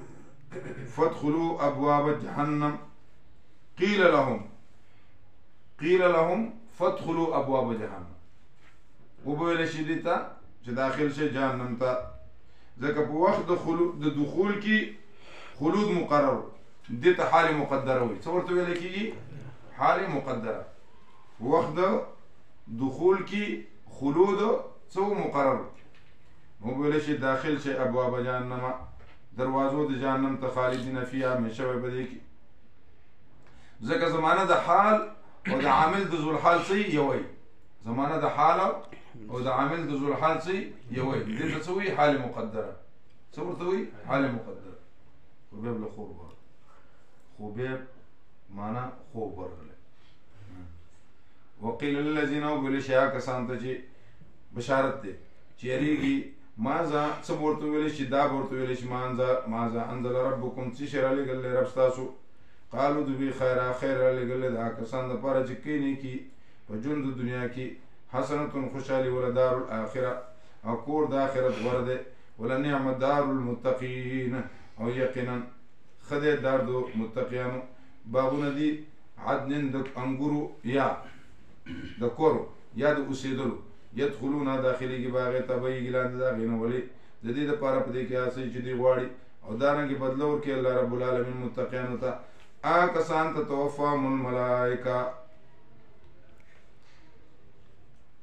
[SPEAKER 1] فادخلوا ابواب جہنم قیل لهم فادخلوا ابواب جہنم وبویل شدیتا چه داخل شه جہنم تا ذکر پا وقت دخول کی خلود مقرر دیتا حال مقدره وي څورته ویل کیږي حال مقدره وخت دخول کی خلود څو مقرر مو ویل شي داخل شي ابواب جهنم دروازو د جهنم ته خالدین فیها همیشه وي بده کی ځکه زمانه د حال او د عامل د ذل حال سي یوي زمانه د حال او د عامل د ذل حال سي یوي دې څه وي حال مقدره څورته وي حال مقدره وبيب له خور خوبیب مانا خوب ورغله وقیل للذین وقل شیا کسان ته چې بشارت ده چې یریږي مازه څه ورته ویل شي دا ورته ویل شي مازه انزل ربکم چې شرعلی ګل رب تاسو قالو دوی خیر لګل دا کسان د پاره چې کینی کی په ژوند د دنیا کې حسنه خوشالي ول دار الاخره او کور د اخرت ورده ول نعم دار المتقین او یقینا خدای دار دو متقیانو باغونه دي عدن د انګورو یا د کورو یا د اوسېدلو يدخلون داخلي کې باغ ته به ګلان دا غینه ولي د دې لپاره په دې کې اسې چې دی غواړي او دارنګ بدلور کې الله رب العالمین متقینو ته کسان ته توفاهم الملائکه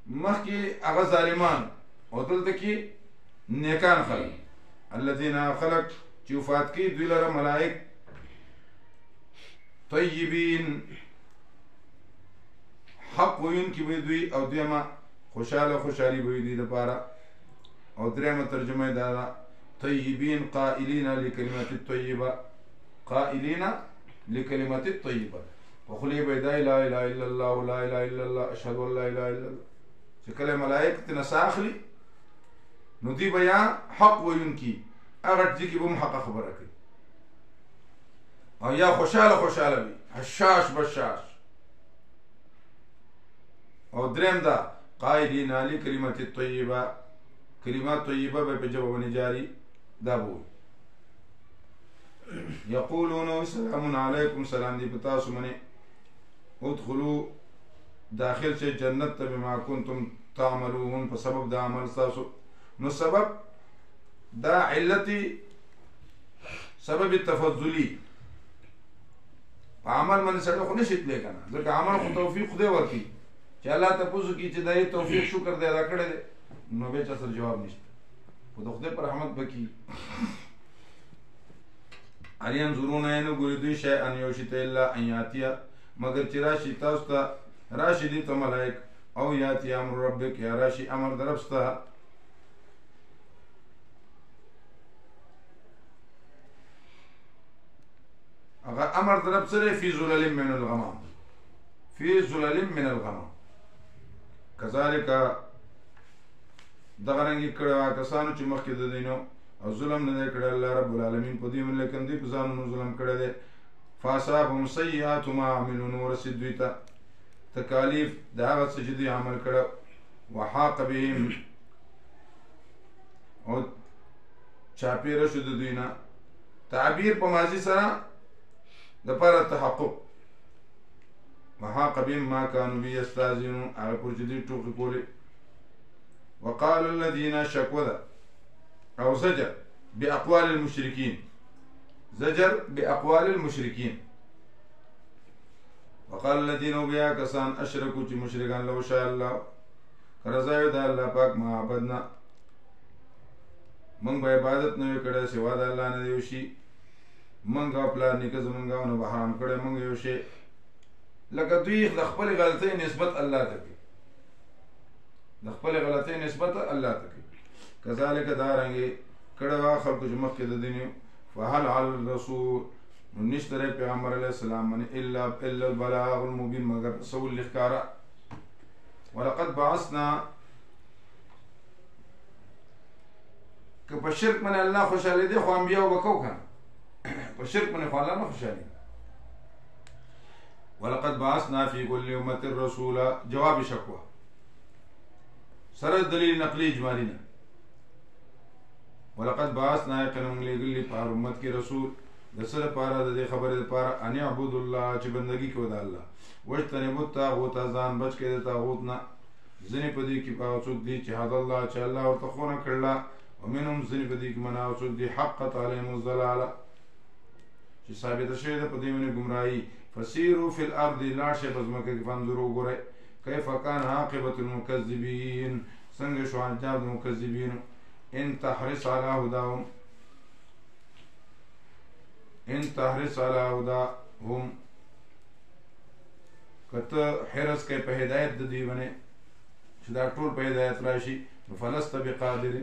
[SPEAKER 1] مخکې هغه ظالمان او دلته کې نیکان خلک الذين خلق چې وفات کی دوی لره ملائک طیبین حق وین کی به دوی او دیمه خوشحالی به دوی لپاره او درېمه ترجمه دا طیبین قائلین لکلمات الطیبه قائلین لکلمات الطیبه وخلی به لا اله الا الله لا اله الا الله اشهد ان لا اله الا الله چې کله ملائک تنساخلی نو دی بیا حق وین کی هغه ځکه به حق خبره کوي او یا خوشاله وي حشاش بشاش او دریم دا قائلین علی کلمات الطیبه کلمات طیبه به جواب جاری دا بو یقولون سلام علیکم سلام دی پتا سمنه ادخلوا داخل سے جنت ته بما کنتم تعملون په سبب دا عمل تاسو نو سبب دا علتی سبب تفضلی عمل من سره خو نشي تللی کنه ځکه عمل خو توفیق خدای ورکي چې الله ته پوزو کی چې دای توفیق شکر دې ادا کړی نو به چا سره جواب نشته خو خدای پر رحمت بکی اریان زورونه نو ګورې دوی شی ان یوشت الا ان یاتیا مگر چې راشي تاسو ته راشي دي ته ملائک او یاتی امر ربک یا راشي امر دربسته اگر امر درب سره فی ظلال من الغمام فی ظلال من الغمام کذالک دغه رنګ کړه کسانو چې مخکې د دینو او ظلم نه کړه الله رب العالمین په دې من لیکن دې په ځانونو ظلم کړه دې فاصابهم سیئات ما عملوا ورسد دوی ته تکالیف دا هغه څه چې دوی عمل کړه وحاق بهم او چاپیره شو د دوی نه تعبیر په ماضي سره لپاره تحقق وحاق بهم ما كانوا به يستهزئون هغه پر چې دوی ټوکې کولې وقال الذين شكوا او زجر بأقوال المشركين زجر بأقوال المشركين وقال الذين بیا کسان اشرکو چې مشرکان لو شاء الله کرزایو دا الله پاک ما عبدنا من به عبادت نه کړه سوا د الله نه یو شي منګه پلان نیکه زمونږه نو حرام کړه مونږ یو شي لکه دوی د خپل غلطۍ نسبت الله ته کوي د خپل غلطۍ نسبت الله ته کوي کذالک دارنګي کړه خلکو چې مخکې د دین فهل علی الرسول نو نشته پیغمبر علیه السلام باندې الا البلاغ المبین مگر رسول لخکارا ولقد بعثنا که په شرک باندې الله خوشاله دي خو انبیاء وکاو کنه په شرک باندې خو الله نه خوشاله ولقد بعثنا في كل امه رسولا جواب شکوه سره دلیل نقلی اجمالی نه ولقد بعثنا يقنم لګلی په امت کې رسول د سره پاره د خبرې لپاره ان عبد الله چې بندگی کوي د الله وجتنبوا الطاغوت ځان بچ کې د طاغوت نه ځنې په دې کې په څوک دي چې هدا الله چې الله ورته خونه کړلا ومنهم ځنې په دې کې منا څوک دي حقت عليهم الضلاله چې ثابت شوی د په دې باندې گمراهي فسيروا في الارض لا شيء بزمکه کې فانظروا ګورئ كيف كان عاقبه المكذبين څنګه شو انجام المكذبين ان تحرص على هداهم ان تحرص على هداهم کته حرس کې په هدایت د دوی باندې چې دا ټول په هدایت راشي فلست بقادر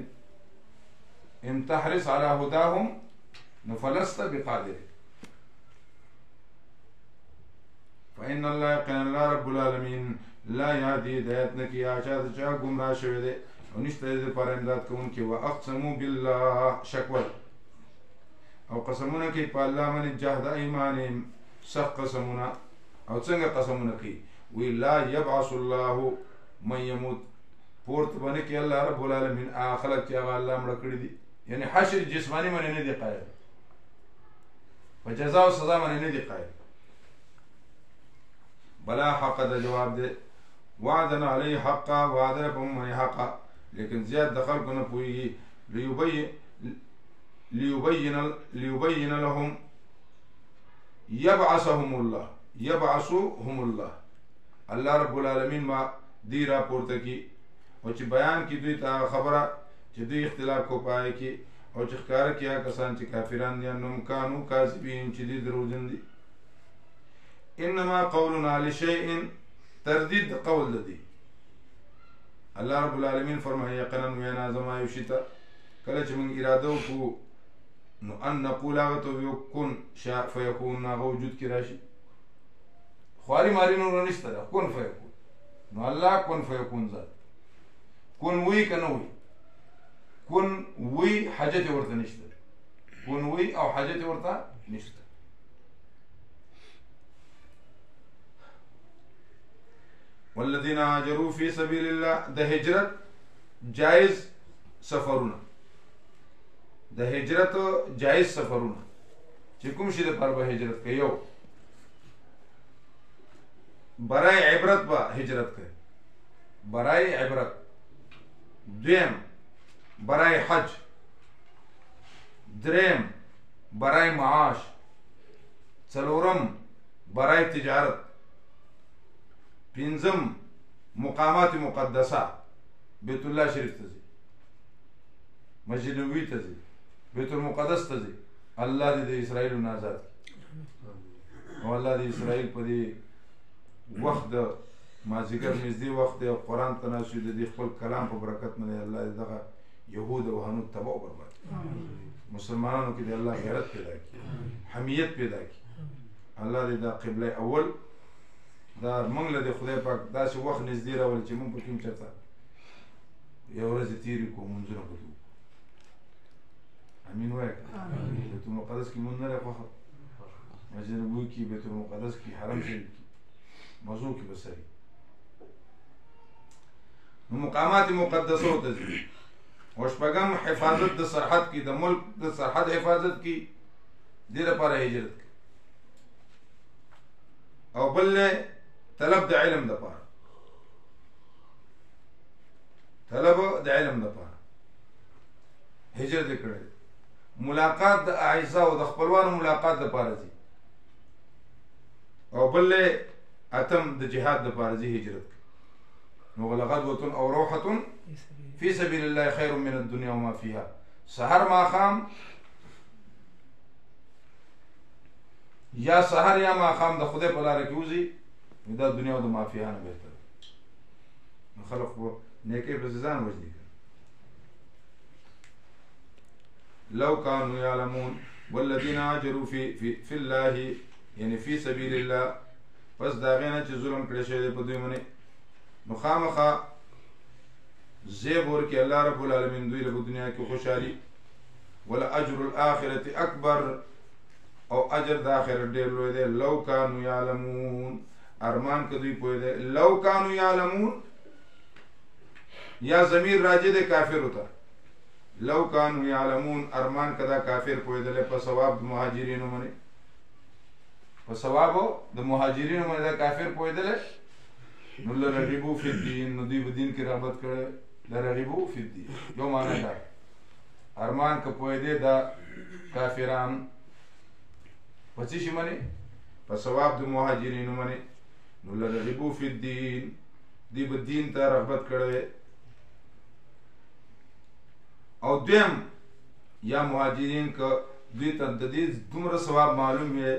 [SPEAKER 1] ان تحرص على هداهم فلست بقادر فإن الله يقين الله رب العالمين لا يهدي هدایت نه کی اچھا چا گمراه شوی دی او نشته د پر امداد کوونکی واقسموا بالله شکول او قسمونه کوي په الله باندې جهاد ایمان سخت قسمونه او څنګه قسمونه کوي وی لا يبعث الله من يموت پورت باندې کې الله رب العالمین اخلت چې الله مړ کړی دي یعنی حشر جسمانی باندې نه دی قائل په جزاء او سزا باندې نه دی قائل بلا حق د جواب دی وعدنا علی حقا وعده په من حقا لیکن زیاد دخل کو نه پوي ليبين لهم يبعثهم الله الله رب العالمین ما دی راپورته کی او چې بیان کی دوی ته خبره چې دوی اختلاف کو پائے کی او چې ښکار کیا کسان چې کافران دي انهم كانوا کاذبین چې دي دروغجن دي انما قولنا لشيء تردید قول لدی الله رب العالمین فرمایي یقینا وینا زما یو شیته کله چې موږ اراده وکړو نو ان نقول هغه ته کن شاء فیکون هغه وجود کې راشي خواري ماري نور نشته ده کن فیکون نو الله کن فیکون ذات کن وی کنه وی کن وی حاجت ورته نشته کن وی او حاجت ورته نشته والذین هاجروا فی سبیل الله د هجرت جائز سفرونه د هجرت جائز سفرونه چې کوم شي د پر به هجرت کوي یو برای عبرت با هجرت کوي برای عبرت دویم برای حج دریم برای معاش څلورم برای تجارت پنځم مقامات مقدسه بیت الله شریف ته ځي مسجد نبوي ته ځي بیت المقدس ته ځي الله دې د اسرائیل نه آزاد او الله دې اسرائیل په دې وخت د مازیګر نږدې وخت د قرآن تناسو د دې خپل کلام په برکت نه الله دې دغه یهود او هنود تباہ او برباد مسلمانانو کې دې الله غیرت پیدا کړي حمیت پیدا کړي الله دې دا قبله اول دا موږ له خدای پاک داسې وخت نږدې راول چې موږ په کوم چرته یو ورځ تیرې کوو منځونه کوو امین وایه بیت المقدس کې مونږ نه راخوښه مسجد نبوي کې بیت المقدس کې حرم شریف کې موضوع کې بسري نو مقامات مقدسو ته ځي او شپږم حفاظت د سرحد کې د ملک د سرحد حفاظت کې دې لپاره هجرت کوي او بل طلب د علم لپاره طلب د علم لپاره هجرت کړي ملاقات د اعزاء او د خپلوانو ملاقات لپاره ځي او بل اتم د جهاد لپاره ځي هجرت نو غلغدوه او روحه فی سبیل الله خیر من الدنيا وما فيها سحر ما خام یا سحر یا ما خام د خدای په لار کې وځي دا دنیا او د ما فيها نه بهتر نو خلق وو نیکي په ځان وځي لو كانوا يعلمون والذين هاجروا في الله يعني في سبيل الله پس دا غینه چې ظلم کړی شوی په دوی باندې نو خامخا زیب ورکړي الله رب العالمین دوی له دنیا کې خوشحالي ولا اجر الاخره اکبر او اجر د اخرت ډیر لوی دی لو كانوا يعلمون ارمان کدوی پوی دی لو كانوا يعلمون یا ضمیر راجع دی کافر ہوتا لو كانوا يعلمون ارمان کدا کافر پوی دی په ثواب د مهاجرینو باندې په ثواب د مهاجرینو باندې دا کافر پوی دی نو لرغبو فی الدین نو دی په دین کې رغبت کړي لرغبو فی الدین یو معنی دا ارمان که پوی دی دا کافران پچی شي باندې په ثواب د مهاجرینو باندې نو لرغبو فی الدین دی په دین ته رغبت کړي او دیم یا مهاجرین که دوی ته د دې دومره ثواب معلوم وي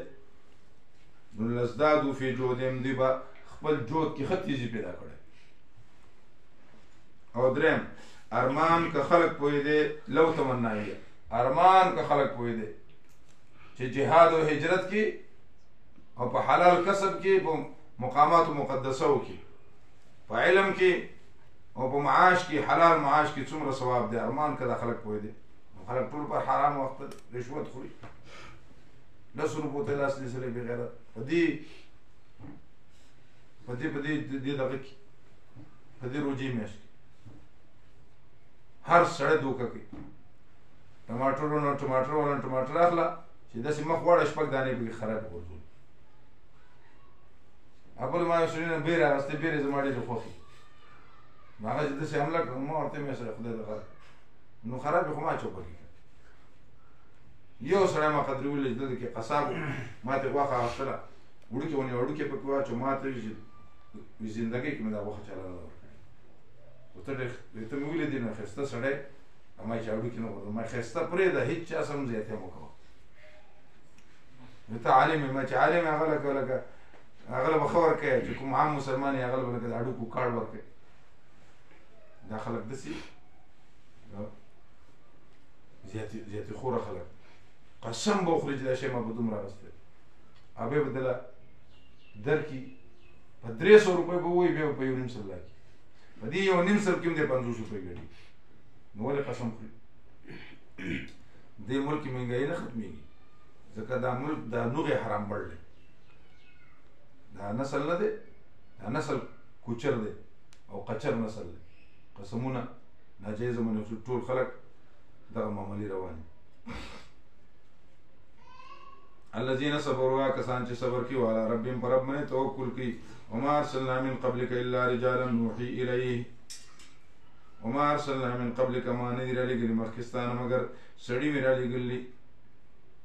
[SPEAKER 1] نو لزدادو فی جودهم دی با خپل جود کې ختیجی پیدا کړي او دریم ارمان که خلق پوی دی لو تمنایی ارمان که خلق پوی دی چې جهاد او هجرت کې او په حلال کسب کې په مقامات مقدسو کې په علم کې او په معاش کې حلال معاش کې څومره ثواب دی ارمان کده خلق پوی دی خلق ټول پر حرام وخت رشوت خوري لسو روپو ته لاس نیسلی بغیرت په دې دغه کې په دې روجي میاشت کې هر سړی دوکه کوي ټماټر اخله چې داسې مخ واړه شپږ دانې پکې خراب ورځول ابل ما یو سړي نه بیر راغستی بیر یې زما ډېرې خوښې نو هغه چې داسې حمله کړه ما ورته مې سره خدای دغه نو خراب یې خو ما چوپه کې یو سړی ما قدرې ویل چې دلته کې قصاب ما ته غوښه اخیستله وړوکې ونیو وړوکې پکې واچو ما ته وایي چې زندګۍ کې مې دا غوښه چا نه ده ورکړې خو ته مې ولیدې نو ښایسته سړی ما چې وړوکې نه غواړم ما ښایسته پرېږده هېڅ چا سره هم زیاتې مه کوه نو ته عالم یې ما چې عالم یې هغه لکه هغه له به ښه ورکوې چې کوم عام مسلمان یې هغه له به لکه د هډوکو کاڼ ورکوې دا خلک داسې زیاتې خوره خلک قسم به وخوري چې دا شی ما به دومره اخیستی هغې به دله درکړي په 300 روپۍ به ووایي بیا به په 1.5 سر راکړي په دې 1.5 سر کې هم دی 50 روپۍ ګټي نو ولې قسم خوري دې ملک کې مهنګایي نه ختمېږي ځکه دا ملک دا نوغې حرام بړ دی دا نسل نه دی دا نسل کوچر دی او قچر نسل دی قسمونه ناجایزه منې ټول خلک دغه معاملې روانې الذين صبروا کسان چې صبر کوي وعلى ربهم پر رب باندې توکل کوي وما ارسلنا من قبلك الا رجالا نوحي اليه وما ارسلنا من قبلك ما نذير لګل مخکستانه مگر سړی مې را لګلی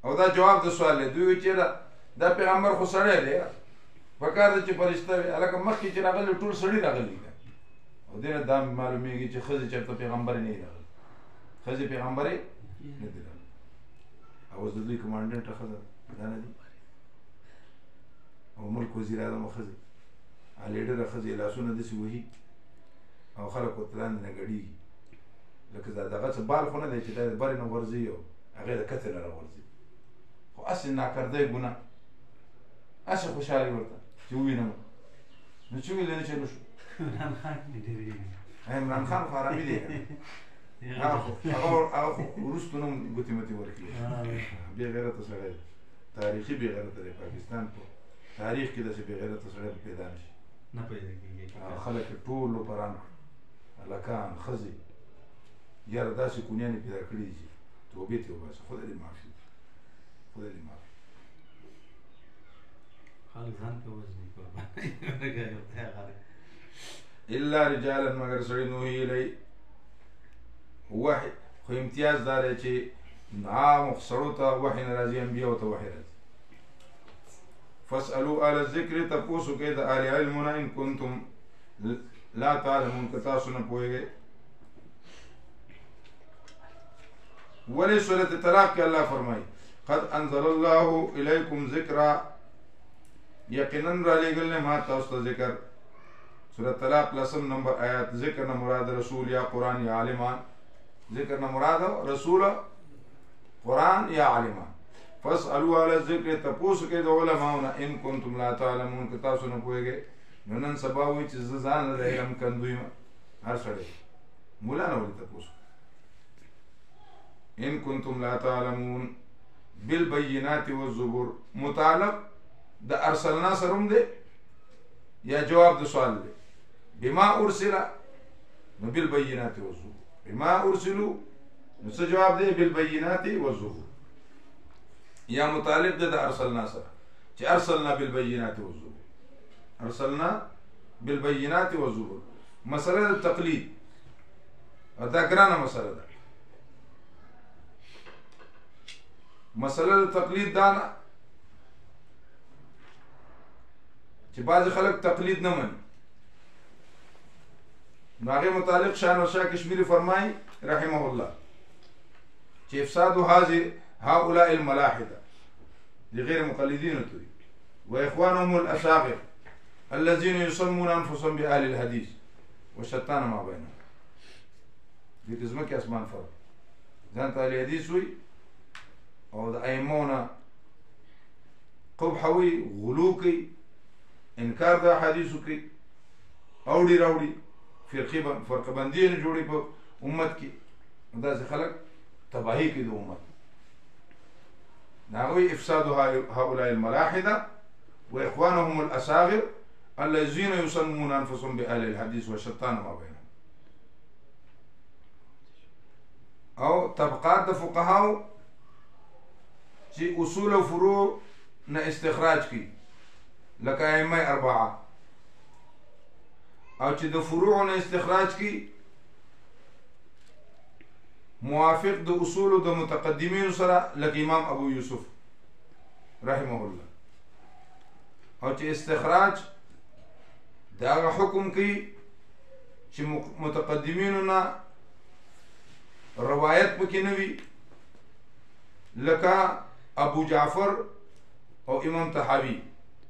[SPEAKER 1] او دا جواب د سوال دی دوی چې دا پیغمبر خو سړی دی پکار دی چې فرشته وي هلکه مخکې چې راغلی ټول سړي راغلي او دې نه دا معلومیږي چې ښځې چېرته پیغمبرې نه وي راغلي ښځې پیغمبرې نه دي راغلي او اوس د دوی کمانډنټه ښځه دا نه دي او ملک وزیر اعظم ښځې لیډره ښځې لاسونه داسې وهي او خلک ورته لاندې نه ګډېږي لکه دغه څه بال خو نه دی چې دا د برې نه غورځي او هغې د کتې نه راغورځي خو هسې ناکردی ګناه هسې خوشحالي ورته چې ووینم نو چې ویلې نه چلو شو عمران خان خو حرامي دی هغه خو وروستو نه هم ګوتې متې ورکړي بې غیرته سړی دی تاریخي بې غیرته دی پاکستان په تاریخ کې داسې بې غیرته سړی به پیدا نه شي
[SPEAKER 2] نه پیدا کېږي
[SPEAKER 1] خلک یې ټول لوپران کړو هلکان ښځې یاره داسې کونیانې پیدا کړي دي چې توبې ته وباسه خدای دې معافي خدای دې معافي
[SPEAKER 2] خلک ځان ته وژني
[SPEAKER 1] الا رجالا مگر سړی نوحي الی وحي خو امتیاز دا دی چې عام سړو ته وحي نه راځي انبیاو ته وحي راځي فاسألوا اهل الذکر تپوسو کوئ د اهل علمونه ان کنتم لا تعلمون که تاسو نه پوهېږئ ولې سورة طلاق کې الله فرمایي قد انزل الله الیکم ذکرا یقینا را لېږلی ما تاسو ته ذکر سورة طلاق 10 نمبر آیات ذکر نه مراد رسول یا قرآن یا عالمان ذکر نه مراد رسول قرآن یا عالمان فاسألوا اهل الذکر تپوسو کوئ د علماونه ان کنتم لا تعلمون که تاسو نه پوهېږئ نو نن سبا وایي چې زه ځان له علم کندو یم هر سړی مولا نه ولې تپوس ان کنتم لا تعلمون بالبینات والزبور متعلق د ارسلنا سره هم دی یا جواب د سوال دی بما ارسل نو بالبینات والزبور بما ارسلوا نو څه جواب دی بالبینات والزبور یا متعلق دی د ارسلنا سره چې ارسلنا بالبینات والزبور ارسلنا بالبینات والزبور مسله د تقلید دا ګرانه مسله ده مسله د تقلید دا نه چې بعضې خلک تقلید نه مني نو هغې متعلق شاهنشاه کشمیري فرمایي رحمه الله چې افساد هؤلاء الملاحده د غیر مقلدینو ته دي واخوانهم الاشاغر الذين يسمون انفسهم باهل الحديث وشتان ما بينهم دې کې ځمکې اسمان فرق ځان ته اهل حدیث وي او د ائمونه قبح وي غلو کوي انکار د احادیثو کوي اوړي راوړي فرقه بندي نه جوړي په امت کې داسې خلک تباهي کوي د امت هغوی افساد هؤلاء الملاحده واخوانهم الاصاغر الذين يسمون انفسهم باهل الحديث وشتان ما بينهم او طبقات د فقهاو چې اصول او فروع نه استخراج کی لکه ائمه اربعه او چې د فروع نه استخراج کی موافق د اصول د متقدمین سره لکه امام ابو یوسف رحمه الله، او چې استخراج دا حکم کوي چې متقدمینو نه روایت پکې نه وي لکه ابو جعفر او امام طحاوی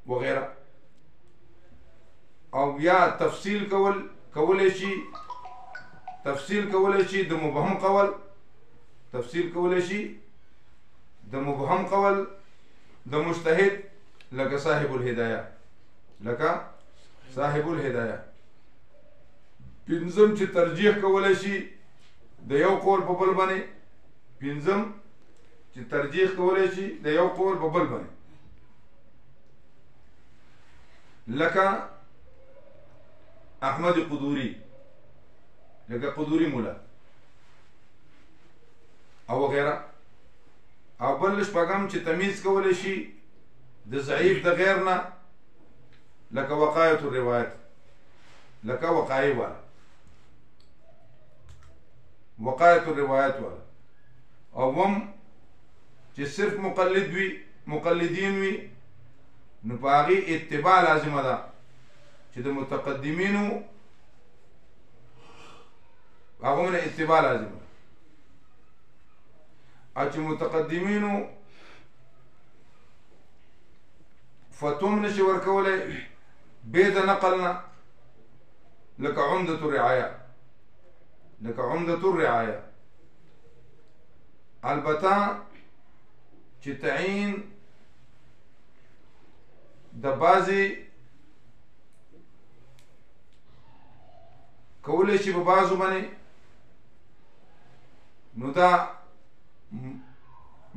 [SPEAKER 1] وغیرہ، او بیا تفصیل کولای شي د مبهم قول، تفصیل کولای شي د مبهم قول د مجتهد لکه صاحب الهدایه، پنځم چې ترجیح کولای شي د یو قول په بل باندې، لکه احمد قدوری، لکه قدوری مولا او وغیرہ. او بل شپږم چې تمیز کولای شي د ضعیف د غیر نه، لکه وقایت الروایت، لکه وقایع والا، وقایت الروایت والا. او هم چې صرف مقلدین وي نو په هغې اتباع لازمه ده چې د متقدمینو هغه من اتباع لازمه ده، او چې متقدمینو فتوم نشي ورکولی بې د نقل نه، لکه عمدة الرعايه. البته چې تعین د بعضې کولی شي په بعضو باندې، نو دا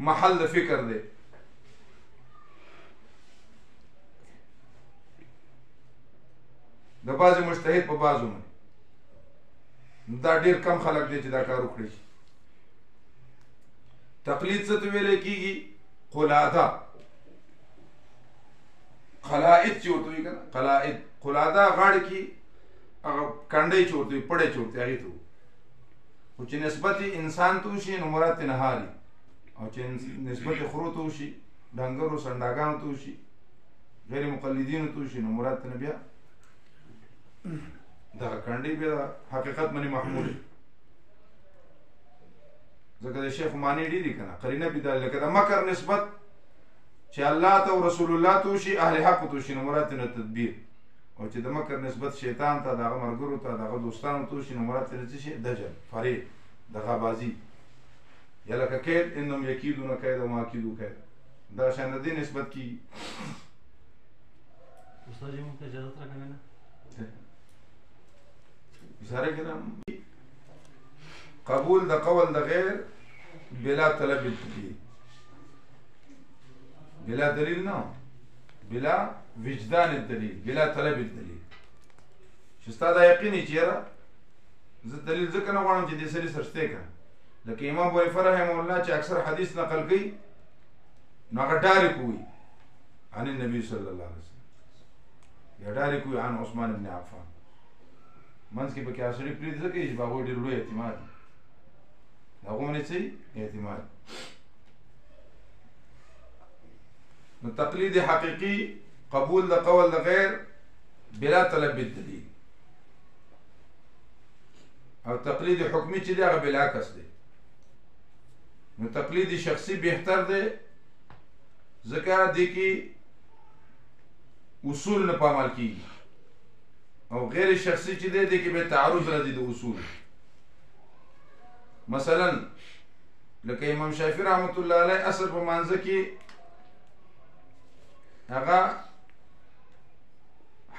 [SPEAKER 1] محل د فکر دی. د بعضې مجتهد په بعضو باندې، نو دا ډېر کم خلک دی چې دا کار وکړي شي. تقلید څه ته ویلی کېږي؟ خلائد چې ورته وي که نه، قلاده غاړې کې هغه کنډۍ چې ورته وي، پړی چې ورته هغې ته وي، خو چې نسبت انسان ته وشي نو مراد ترې نهاري، او چې نسبت خرو ته وشي، ډنګرو سنډاګانو ته وشي، غیر مقلدینو ته وشي، نو مراد ته نه بیا دغه کنډۍ بیا حقیقت باندې محمول. ځکه د شیخ معنی ډېرې که نه، قرینه بې دلیله، لکه د مکر نسبت چې الله ته او رسول الله ته وشي، اهل حق ته وشي، نو مراد ته نه تدبیر. او چې د مکر نسبت شیطان ته، د هغه ملګرو ته، د هغه دوستانو ته وشي، نو مراد ته څه شي؟ دجل، فریب، دغابازي، یا لکه کید، انهم یکیدون کید وما اکیدو کید، دا شان د دې نسبت کېږي.
[SPEAKER 2] استاد جی موږ ته اجازت راکوي نه؟
[SPEAKER 1] سره کرام قبول د قول د غیر بلا طلب الدلیل، بلا دلیل نه، بلا وجدان الدلیل، بلا طلب الدلیل. چې ستا دا یقیني چې یاره زه دلیل ځکه نه غواړم چې دې سړي سرچتی کړم، لکه امام ابو حنیفه رحمه الله چې اکثر حدیث نقل کوي نو هغه ډایرکټ وایي عن النبي صلی الله علیه وسلم، یا ډایرکټ وایي عن عثمان بن عفان. منځ کې پکې هغه سړي پرېږدي ځکه چې په هغوی ډېر لوی اعتماد دی، د هغو باندې څه اعتماد. نو تقلید حقیقي قبول د قول د غیر بلا طلب الدلیل، او تقلید حکمی چې دی هغه بالعکس دی. نو تقلید شخصي بهتر دی ځکه دی کې اصول نه پامال کېږي، او غیر شخصي چې دی دی کې به تعارض راځي د اصول. مثلا لکه امام شافعي رحمت الله علیه اصل په مانځه کې هغه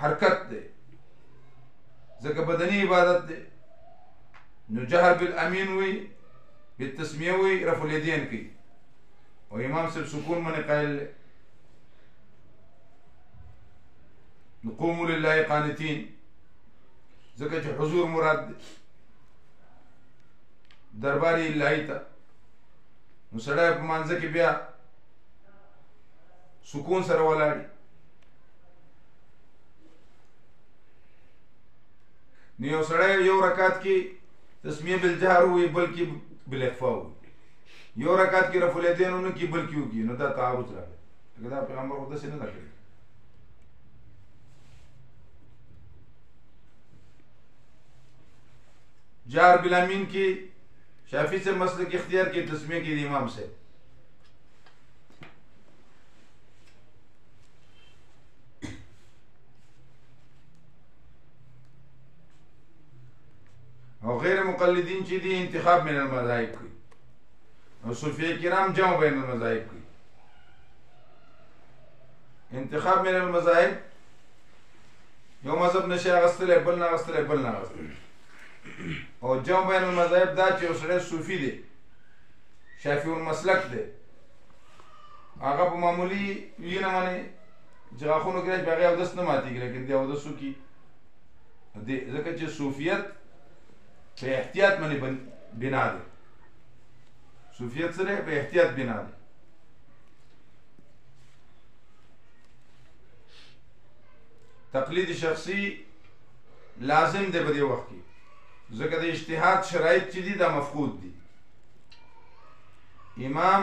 [SPEAKER 1] حرکت دی ځکه بدني عبادت دی، نو جهر بالامین وی، بالتسمیه وی، رفع الیدین کوي، او امام صاحب سکون باندې قائل دی. نو قوموا لله قانتین ځکه چې حضور مراد دی، دربار الهی ته. نو سړی په مانځه کې بیا سکون سره ولاړي. نو یو سړی یو رکعت کې تسمیه بالجهر وي، بلکې بالاخفاء یو رکعت کې رفع الیدین نه کی بلکې وکي نو دا تعارض راغی دا پیغمبر خو داسې نه دا کړی جار بلامین کی شافعی سے مسلک اختیار کی تسمیہ کی امام سے اور غیر مقلدین چی دی انتخاب من المذاہب کی اور صوفیہ کرام جمع بین المذاہب کی انتخاب من المذاہب یو مذہب نشی اغسطلے بلنا اغسطلے بلنا اغسطلے او جمع بین المذاہب دا چې اوسړی صوفي دی شافعي المسلک دی هغه په معمولي وی نه مانې چې غاښونو کې راځي هغې اودس نه ماتېږي لیکن دی اودس وکړي ځکه چې صوفیت په احتیاط باندې بنا دی صوفیت سره په احتیاط بنا دی تقلید شخصي لازم دی په دې وخت کې ځکه د اجتهاد شرایط چې دي دا مفقود دي امام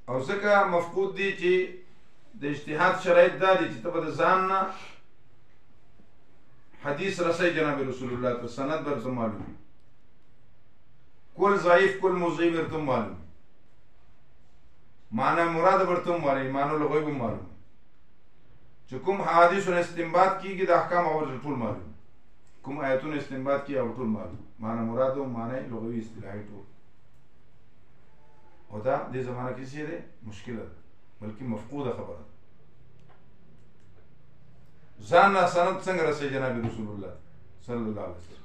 [SPEAKER 1] او ځکه مفقود دي چې د اجتهاد شرایط دا دي چې ته به د ځان نه حدیث رسۍ جناب رسول الله ته سند برته معلوم وي کل ضعیف کل موضعی برتم معلوم معنی مراد برتم معلوم معنی لغوی بھی معلوم چې کوم حدیثونه استنباط کیږي د احکام او ټول معلوم کوم آیتونه استنباط کیږي او ټول معلوم معنی مراد او معنی لغوی اصطلاحي ټول او دا دې زمانه کې څه ده مشکل ده بلکې مفقوده خبره ځان سند څنګه رسي جناب رسول الله صلی الله علیه وسلم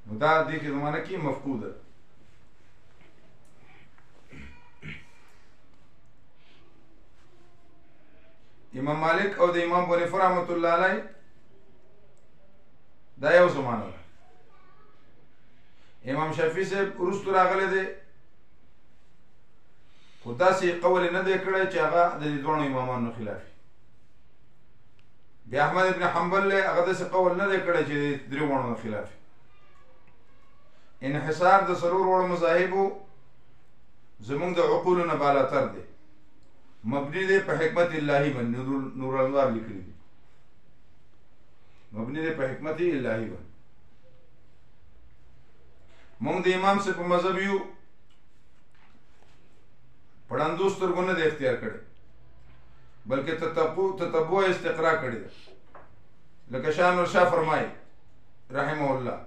[SPEAKER 1] نو دا دې کې زمانه کې مفقوده امام مالک او د امام ابو حنیفه رحمۃ اللہ علیہ دا یو زمانه ده امام شافعی صاحب وروسته راغلی دی خو داسې قول نه دی کړی چې هغه د دې دواړو امامانو خلاف بیا احمد ابن حنبل هغه داسې قول نه دی کړی چې د درې واړو خلاف انحصار د څلور واړو مذاهبو زمونږ د عقولو نه بالاتر دی مبني دی په حکمت الهی باندې نور الانوار لیکلي دي مبني دی په حکمت الهی باندې مونږ د امام سے په مذهب یو پړاندو سترګو نه دی اختیار کړی بلکې تتبع استقرا کړی ده لکه شاه نور شاه فرمایي رحمه الله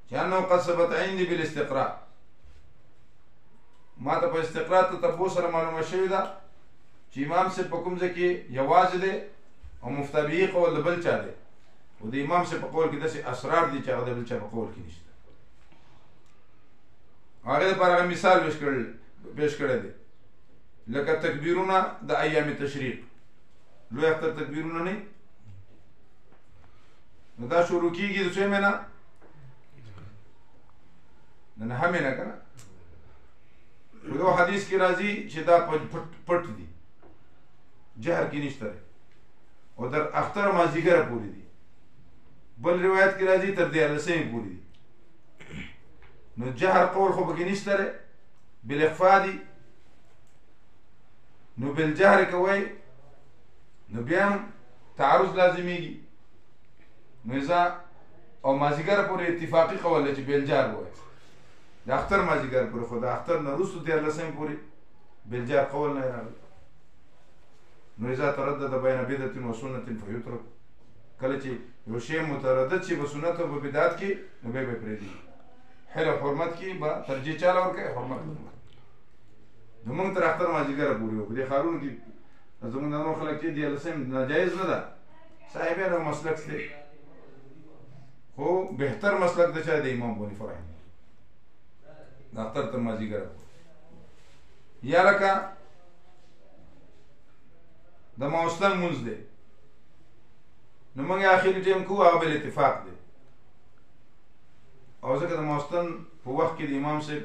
[SPEAKER 1] چې انه قد ثبت عندي بالاستقراء ما ته په استقرا تتبع سره معلومه شوې ده چې امام سے په کوم ځای کې یوازې دی او مفتبعي قول د بل چا دی او د امام سے په قول کې داسې اسرار دي چې هغه د بل چا په قول کې نشته هغه لپاره هغه مثال پیش کړی دی لکه تکبیرونه د ایام تشریق لوی اختر تکبیرونه نه نو دا شروع کیږي د څه مینه نه هم نه کنه یو حدیث کې راځي چې دا پټ دي جهر کې نشته او در اختر مازیګر پوری دي بل روایت کې راځي تر دې رسې پوری دي نو جهر قول خو بګی نشته بالاخفاء دي نو بالجهر کوي نو بیا تعرض لازميږي نو اذا او مازیګر پورې اتفاقی قول چې بالجهر وای د اختر مازیګر پورې خو د اختر نه وروسته د لسم پورې بالجهر قول نه راغلی نو اذا تردد بین بدعت و سنت فیترک کله چې یو شی متردد شي په سنت او په بدعت کې نو به پرېږدي حل حرمت کې به ترجیح چاله ورکړي حرمت نو موږ تر اختر مازیګر پورې وو په دې ښارونو کې زموږ د نورو خلک چې دی لسم ناجایز نه ده صاحبانو مسلک دی خو بهتر مسلک د چا د امام ابو حنیفه رحمه د اختر تر مازیګر یا لکه د ماوستن مونځ دی نو موږ اخري ټیم کوو هغه بل اتفاق دی او ځکه د ماوستن په وخت کې د امام صاحب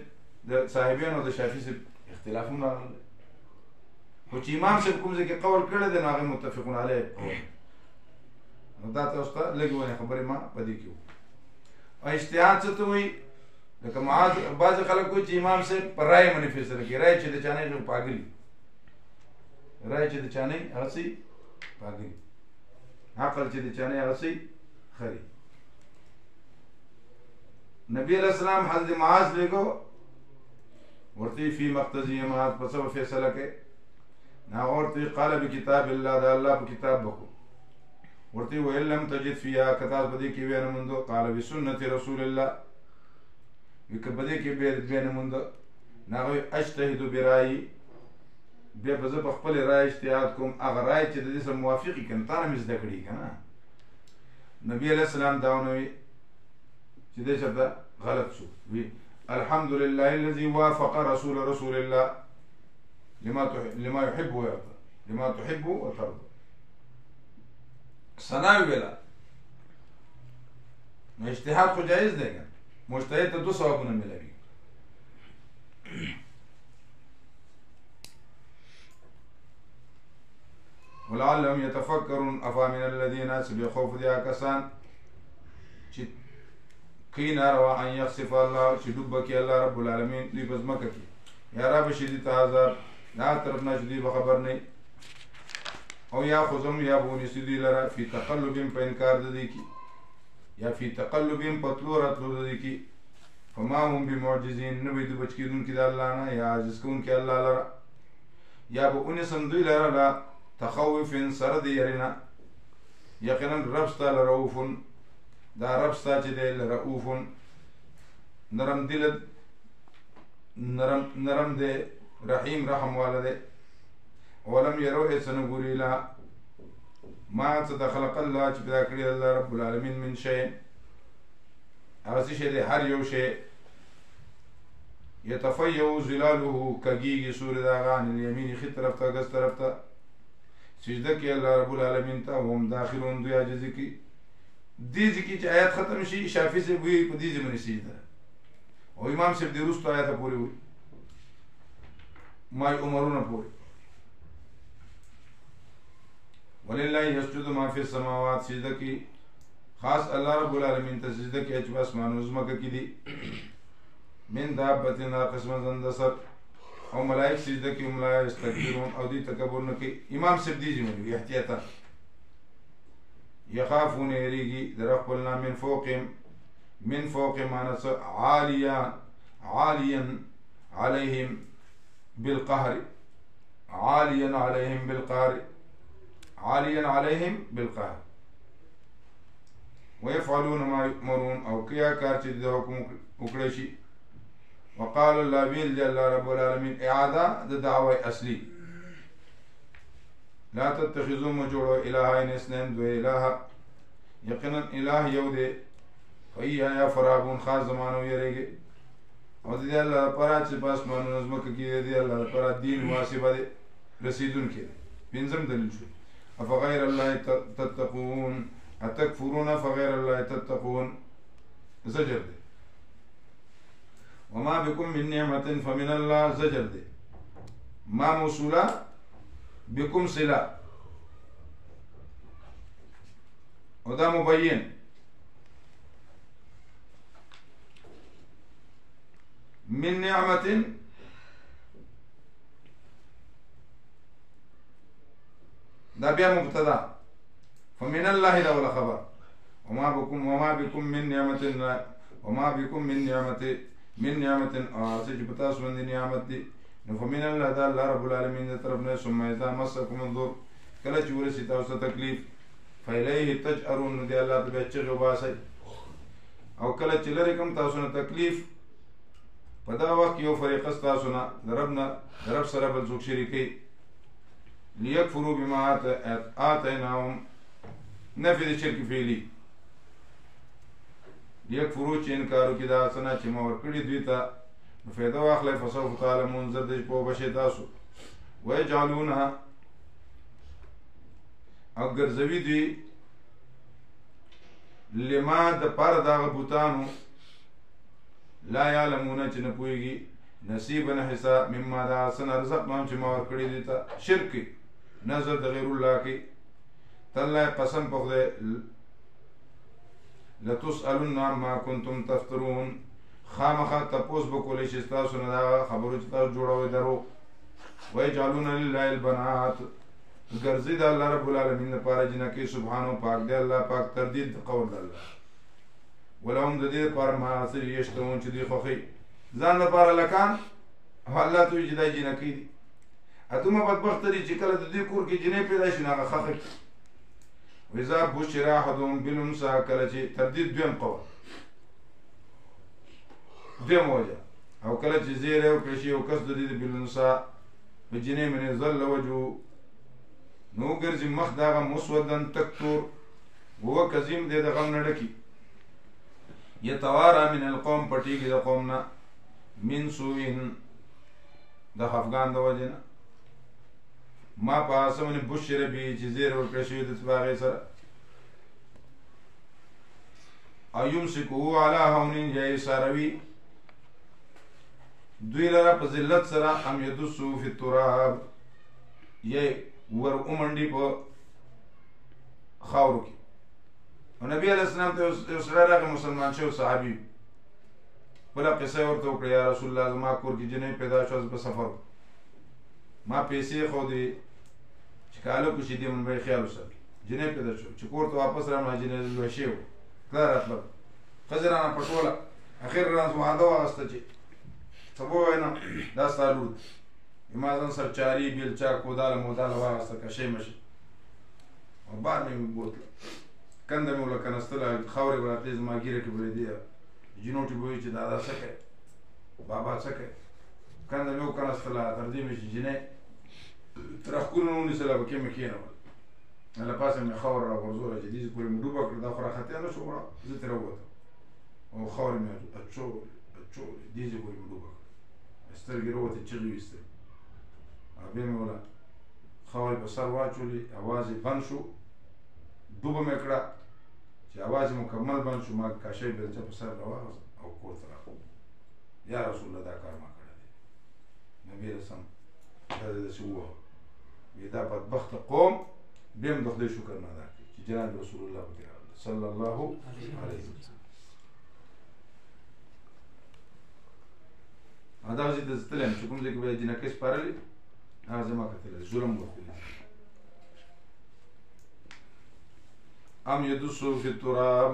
[SPEAKER 1] د صاحبانو او د شافعي صاحب اختلاف هم راغلی خو چې امام صاحب کوم ځای کې قول کړی دی نو هغه متفقون علیه قول نو دا تاسو ته لږې ونې خبرې ما په دې کې وکړو او اجتهاد څه ته وایي لکه معاذ بعضې خلک وایي چې امام صاحب په رایې باندې فیصله کوي رایې چې د چا نه وي پاګلي رایې چې د چا نه وي هغه څه پاګلي عقل چې د چا نه وي هغه څه خري نبی علیہ السلام حضرت معاذ لګو ورته فی مقتضی معاذ په څه فیصله کوي نا ورته قال بکتاب الله دا الله په کتاب بکو ورته ویل لم تجد فيها کتاب بدی کې وینه مندو قال بسنت رسول الله وک بدی کې وینه مندو ناغه اجتهد برای بیا به زه په خپل رای اجتهاد کوم هغه رای چې د دې سره موافقي کړم تا نه مې زده کړي کنه نبی علیہ السلام دا ونوي چې دې شرط غلط شو وی الحمد لله الذي وافق رسول الله لما يحب ويرضى لما تحب وترضى ثناوي ویلا نو اجتهاد خو جایز دی که مجتهد ته 2 ثوابونه ملوي ولعلهم يتفكرون افامن الذين بخوف دي کسان چې کی ناروا ان يخسف الله چې ډوب کی الله رب العالمین دوی بزمکه کی یا رب شدید عذاب دا طرف نه شدید خبر نه او یا خزم یا بونی سیدی لرا فی تقلبیم په انکار د دې کی یا فی تقلبیم په تلو راتلو د دې کی فما هم بمعجزین نو دوی بچ کیدون کی د الله نه یا عاجز کون کی الله لرا یا بونی سندوی لرا لا تخوف سر دی یرینا یقینا رب ستا لرؤوف دا رب ستا چې دی لرؤوف نرم دل نرم دی رحیم رحم والده ولم يروا احسن غوري لا ما خلق الله چې پیدا کړی الله رب العالمین من شيء هغه شی دی هر یو شی يتفيو ظلاله کګیږي سورې دا غان الیمین خي طرف ته ګس طرف ته سجده کې الله رب العالمین ته هم داخلون دوی عاجزي کی دې ځکه چې آیات ختم شي شافعي سے وی په دې ځمنه سجده او امام صاحب دې روستو آیات پورې وي ما عمرونه پورې ولله يسجد ما في السماوات سجده کی خاص الله رب العالمین ته سجده کی چې بس مانو زمکه کی دي من دابتنا قسم زندسر او ملائک سجده کی ملائک استکبرون او دی تکبر نه کی امام صاحب دی جمعی احتیاطا یخافون یریگی در خپلنا من فوق مانس عالیا علیهم بالقهر عاليا عليهم بالقهر ويفعلون ما يؤمرون او كيا كار چې د حکم وکړي شي وقال الله ویل دی الله رب العالمین اعاده د دعوی اصلي لا تتخذوا مجوړو الهین اثنين دو اله یقینا اله یو دی فیا فرابون خاص زمانو یریږي او دې الله پر چې بس مانو نظم کې دی الله پر دین واسبه دی رسیدون کې پنځم دلیل شو افغير الله تتقون اتكفرون فغير الله تتقون زجر دي وما بكم من نعمة فمن الله زجر دي ما موصولا بكم صلة وده مبين من نعمة دا بیا مبتدا فمن الله دا ولا خبر وما بكم من نعمة سج پتا سو من نعمت دي فمن الله دا الله رب العالمین طرف نه ثم اذا مسكم الضر کله چې ورسي تاسو تکلیف فإليه تجأرون دی الله ته بچ غواسي او کله چې لری کوم تاسو نه تکلیف په دا وخت یو فریق تاسو نه رب سره بل څوک شریکي ليكفروا بما آتيناهم نفي الشرك فعلي ليكفروا چې انکارو کې دا څنګه چې ما ورکړي دوی ته فایده واخلئ فسوف تعلمون زر دې په بشي تاسو ويجعلونها او ګرځوي دوی لما د پاره دغه بوتانو لا یعلمون چې نه پوهېږي نصیبا حصہ مما دا سن رزقناهم چې ما ورکړي دي ته شرک کوي نظر د غیر الله کوي تالله قسم په خدای لتسألن عما کنتم تفترون خامخا تپوس به کولی شي ستاسو نه دا خبرو چې تاسو جوړوئ درو ویجعلون لله البنات ګرځي د الله رب العالمین لپاره جنکې سبحانه پاک دی الله پاک تردید د قول د الله ولهم د دې لپاره ما څه یشتهون چې دوی خوښوي ځان لپاره لکان او الله ته وایي چې دا جنکې دي دومره بدبخته دي چې کله د دې کور کې جنۍ پیدا شي نو هغه ښخه کړي وإذا بشر أحدهم بالأنثى کله چې تردید دویم قول دویم وجه او کله چې زیری وکړي شي یو کس د دې د بالأنثى په جنۍ باندې ظل وجهه نو ګرځي مخ د هغه مسودن تک تور وهو کظیم دی د غم نه ډکي یتوارا من القوم پټیږي د قوم نه من سوء د خفګان د وجې نه ما په هغه باندې بشر به چې زیر ورکړی شوي د په هغې سره او یمسکه علی هون یا یې ساروي دوی لره په ذلت سره ام یدسو فی التراب یا ور اومنډي په خاورو کې او نبی علیه السلام ته یو سړی راغی مسلمان شوی صحابي بله قصه یې ورته وکړه یا رسول الله زما کور کې جنۍ پیدا شوه زه په سفر ما پیسې ښودې چې که هلک وشي دې من به یې خیال وساتي جنۍ پیدا شوه چې کور ته واپس رانه جنۍ لویه شوې وه کله راتله ښځې رانه پټوله اخر رانه وعده واغسته چې څه به ووایې نه دا ستا لور دی ما ځان سره چاري بیلچا کوداله موداله واغسته کشۍ مشۍ او بار مې بوتله کنده مې ورله کنستله خاورې به راتلې زما ږیره کې به ولیدې جینوټې به وایي چې دادا څه کوې بابا څه کوې کنده مې وکنستله تر دې مې چې جنۍ تر ښکلونه ونیسله په کې مې کښېنول له پاسه مې خاوره راغورځوله چې دېسې پورې مې ډوبه کړه دا خو راختیا نه شو وړه زه ترې ووتم او خاورې مې اچولې دېسې پورې مې ډوبه کړه سترګې راوتې چغې ویستلې او بیا مې وله خاورې په سر واچولې اواز یې بند شو ډوبه مې کړه چې اواز یې مکمل بند شو ما کاشۍ بیلچه په سر راواغسته او کور ته راغلم یا رسول الله دا کار ما کړی دی نبي رسم دا داسې ووهه وایي دا بدبخته قوم بیا هم د خدای شکر نه ادا کوي چې جناب رسول الله پکې راغله صلی الله علیه وسلم دغه ځای ته زه تللی یم چې کوم ځای کې به یې جنکۍ سپارلې هغه ځای ما کتلی ظلم غوښتلی ام یدسو فی التراب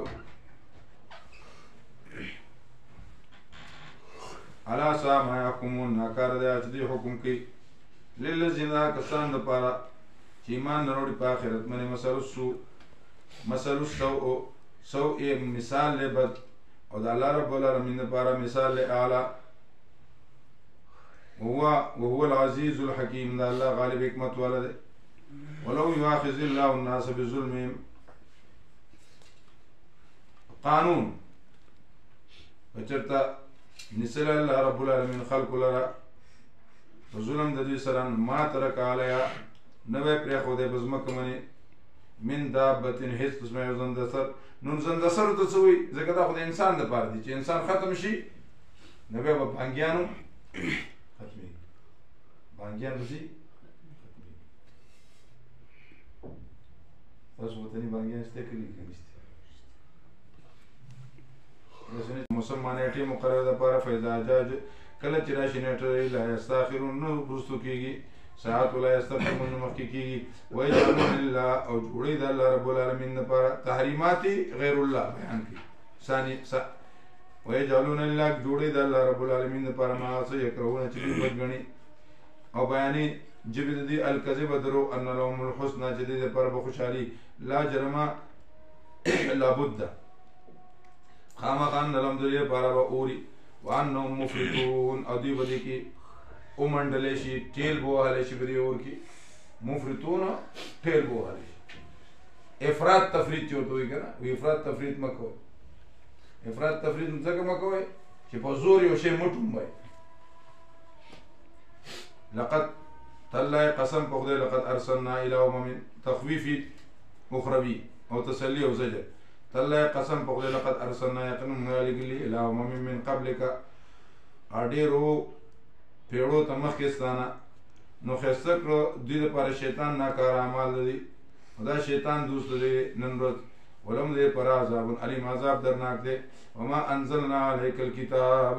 [SPEAKER 1] الا سا ما یحکمون ناکار دی چې دوی حکم کوي للذین کسان دپاره چې ایمان نه راوړي په آخرت باندې مثل السوء مثال دی بد او د الله رب العالمین دپاره مثال دی اعلی وهو العزیز الحکیم دا الله غالب حکمت والا دی ولو یؤاخذ الله الناس بظلمهم قانون بچرته نسل الله رب العالمین خلق لرا ظلم د دوی سره ما ترک علیها نه به پرېښودی په ځمکه باندې من دابتن هېڅ قسمه یو زندسر نو زندسرو ته څه وایي ځکه دا خو د انسان دپاره دي چې انسان ختم شي نو بیا به بانګیانو ختمېږي بانګیان به شي ختمېږي تاسو وطني بانګیان شته کلي کې نشته موسم باندې نیټې مقرره ده لپاره فیضا جاج کله چې راشي نیټه لا یستاخرون نو وروستو کېږي ساعت ولا یستقدمون مخکې کېږي ویجعلون لله او جوړوي د الله رب العالمین لپاره تحریمات غیر الله بیان کړي ثاني ویجعلون لله جوړوي د الله رب العالمین لپاره ما څه یکرهونه چې دوی بد ګڼي او بیانې ژبې د دې الکذب درو ان لهم الحسنى چې دې لپاره به خوشحالي لا جرمه لابد خامخا د لهم د دې لپاره به اوري وانهم مفرطون او دوی به دې کې ومنډلی شي ټیل به وهلی شي په دې اور کې مفرطون ټیل به وهلی شي افراط تفریط چې ورته وایي که نه وایي افراط تفریط مه کوئ افراط تفریط ځکه مه کوئ چې په زور یو شی مه ټومبئ لقد تالله قسم په خدای لقد ارسلنا الى امم تخویف اخروي او تسلی او زجر تالله قسم په خدای لقد ارسلنا یقینا موږ لېږلي الی امم من قبلک ډېرو پیړو ته مخکې ستانه نو ښایسته کړو دوی دپاره شیطان ناکاره اعمال د دي دا شیطان دوست دی نن ورځ ولهم دې پر عذاب علیم عذاب درناک دی وما انزلنا علیک الکتاب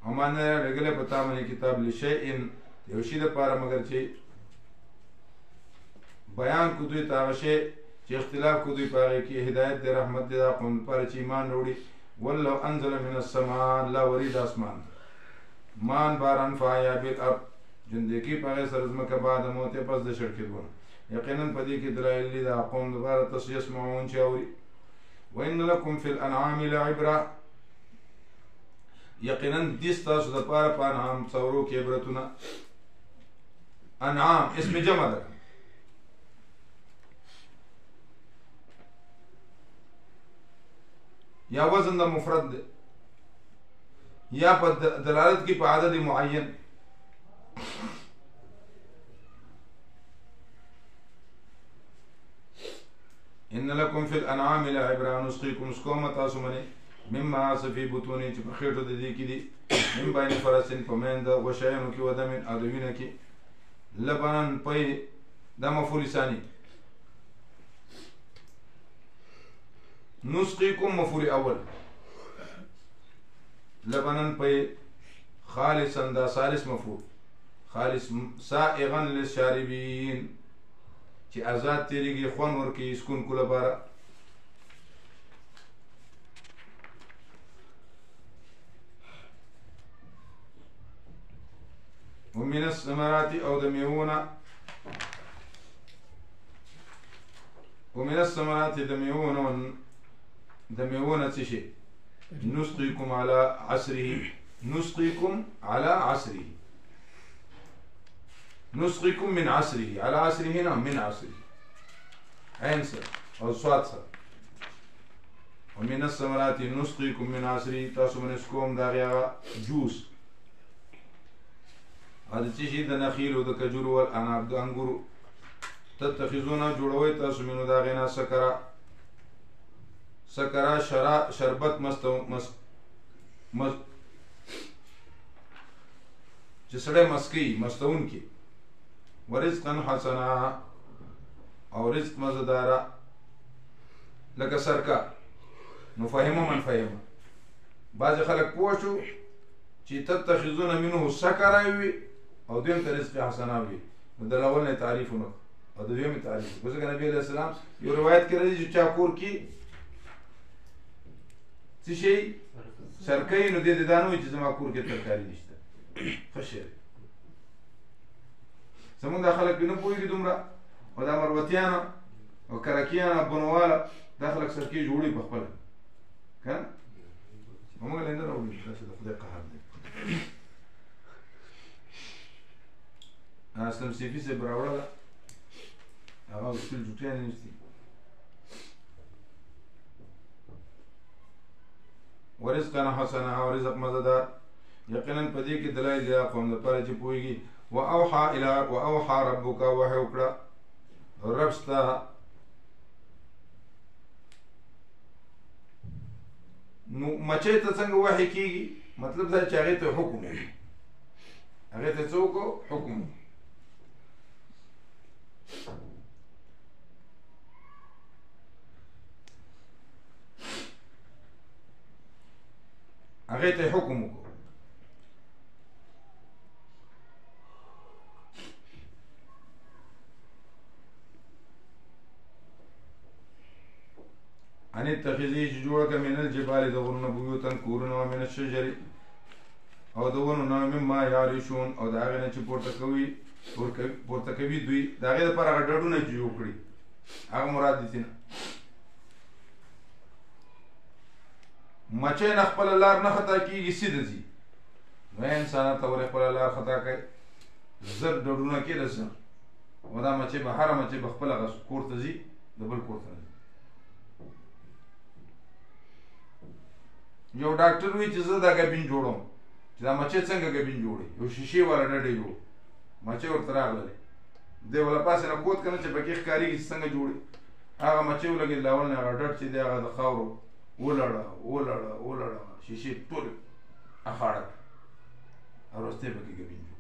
[SPEAKER 1] وما نه لګلې په تا باندې کتاب لشیء یو شي دپاره مګر چې بیان کو دوی ته هغه شی چې اختلاف کو دوی په هغې کې هدایت دی رحمت دی دا قوم لپاره چې ایمان راوړي ولو انزل من السماء الله ورید اسمان مان باران فایا بالارض جندگی په هغې سره ځمکه بعد موت پس د شړکېدونه یقینا په دې کې دلایل دي دا قوم لپاره تاسو یسمعون چې اوري وان لکم فی الانعام لعبره یقینا دي ستاسو دپاره په انعام څورو کې عبرتونه انعام اسم جمع ده یا وزن د مفرد ده یا په دلالت کې په عدد معین ان لکم فی الانعام لعبرة نسقیکم سکوم تاسو منی مما صفی بطونی چې په خېټو د دې کې دي من بین فرسن په منځ د غوښیانو کې ودمن او د وینه کې لبنان پی دا مفعول ثانی نسقیکم مفعول اول لبنان پی خالصا دا ثالث مفعول خالص سائغا للشاربین چې آزاد تیریږي خوند ورکوي سکونکو لپاره ومن الثمرات او د میوونه ومن الثمرات د میوونه څه شي نسقيكم على عصره نسقيكم على عصره نسقيكم من عصره على عصره نعم من عصره عين سر او صاد سر ومن الثمرات نسقيكم من عصره تاسو من اسكوم داغيا جوس هذا تشي د نخيل او د کجور او اناب د انګورو تتخذون جوړوي تاسو منو داغینا سکرا شربت چې سړی مسکی مستون کی ورزقا حسنا او رزق مزدارا لکه سرکا نو فهمه من فهمه بعض خلک پوښو چې تتخذون منه سکرا وي او دیم ته رزق حسنا وي د اول نه تعریفونه او د دویم تعریف وځکه نبی علیہ السلام یو روایت کې راځي چې چا کور کې څه شي سرکې نو دې دانو چې زما کور کې ترکاری نشته خشه زمونږ د خلک نه پوهېږي دومره او دا مروتیانو او کرکیانو بنواله دا خلک سرکې جوړوي په خپله که نه موږ له نه راوړي داسې د خدای قهر دی اسلم سیفي صاحب راوړله هغه اصول جوټیانې نشتي ورزقا حسنا او رزق مزدار یقینا په دې کې دلایل دي قوم لپاره چې پوهېږي واوحى ربک وحی وکړه رب ستا نو مچۍ ته څنګه وحی کېږي مطلب دا چې هغې ته حکم وي هغې ته څه وکړو حکم هغې ته حکم وکړو ان اتخذي چې جوړه کړه من الجبال د غرونو بیوتن کورونه ومن الشجر او د ونو نه مما یعرشون او د هغې نه چې پورته کوي دوی د هغې دپاره هغه ډډونه چې جوړ کړي هغه مراد دي نه مچۍ نه خپله لار نه خطا کېږي سیده ځي نو انسانان ته ولې خپله لار خطا کوي زر ډډونه کېده زر او دا مچۍ به هره مچۍ به خپله کور ته ځي د بل کور ته نه ځي یو ډاکټر وی چې زه دا ګبین جوړوم چې دا مچۍ څنګه ګبین جوړي یو شیشې والا ډډې جوړ مچۍ ورته راغللې دی ولا پاسې نه کوت کنه چې پکې ښکارېږي چې څنګه جوړي هغه مچې ولګېد لاول نه هغه ډډ چې دی هغه د خاورو ولړه شیشې ټولې اخاړه او وروسته یې پکې ګبین جوړ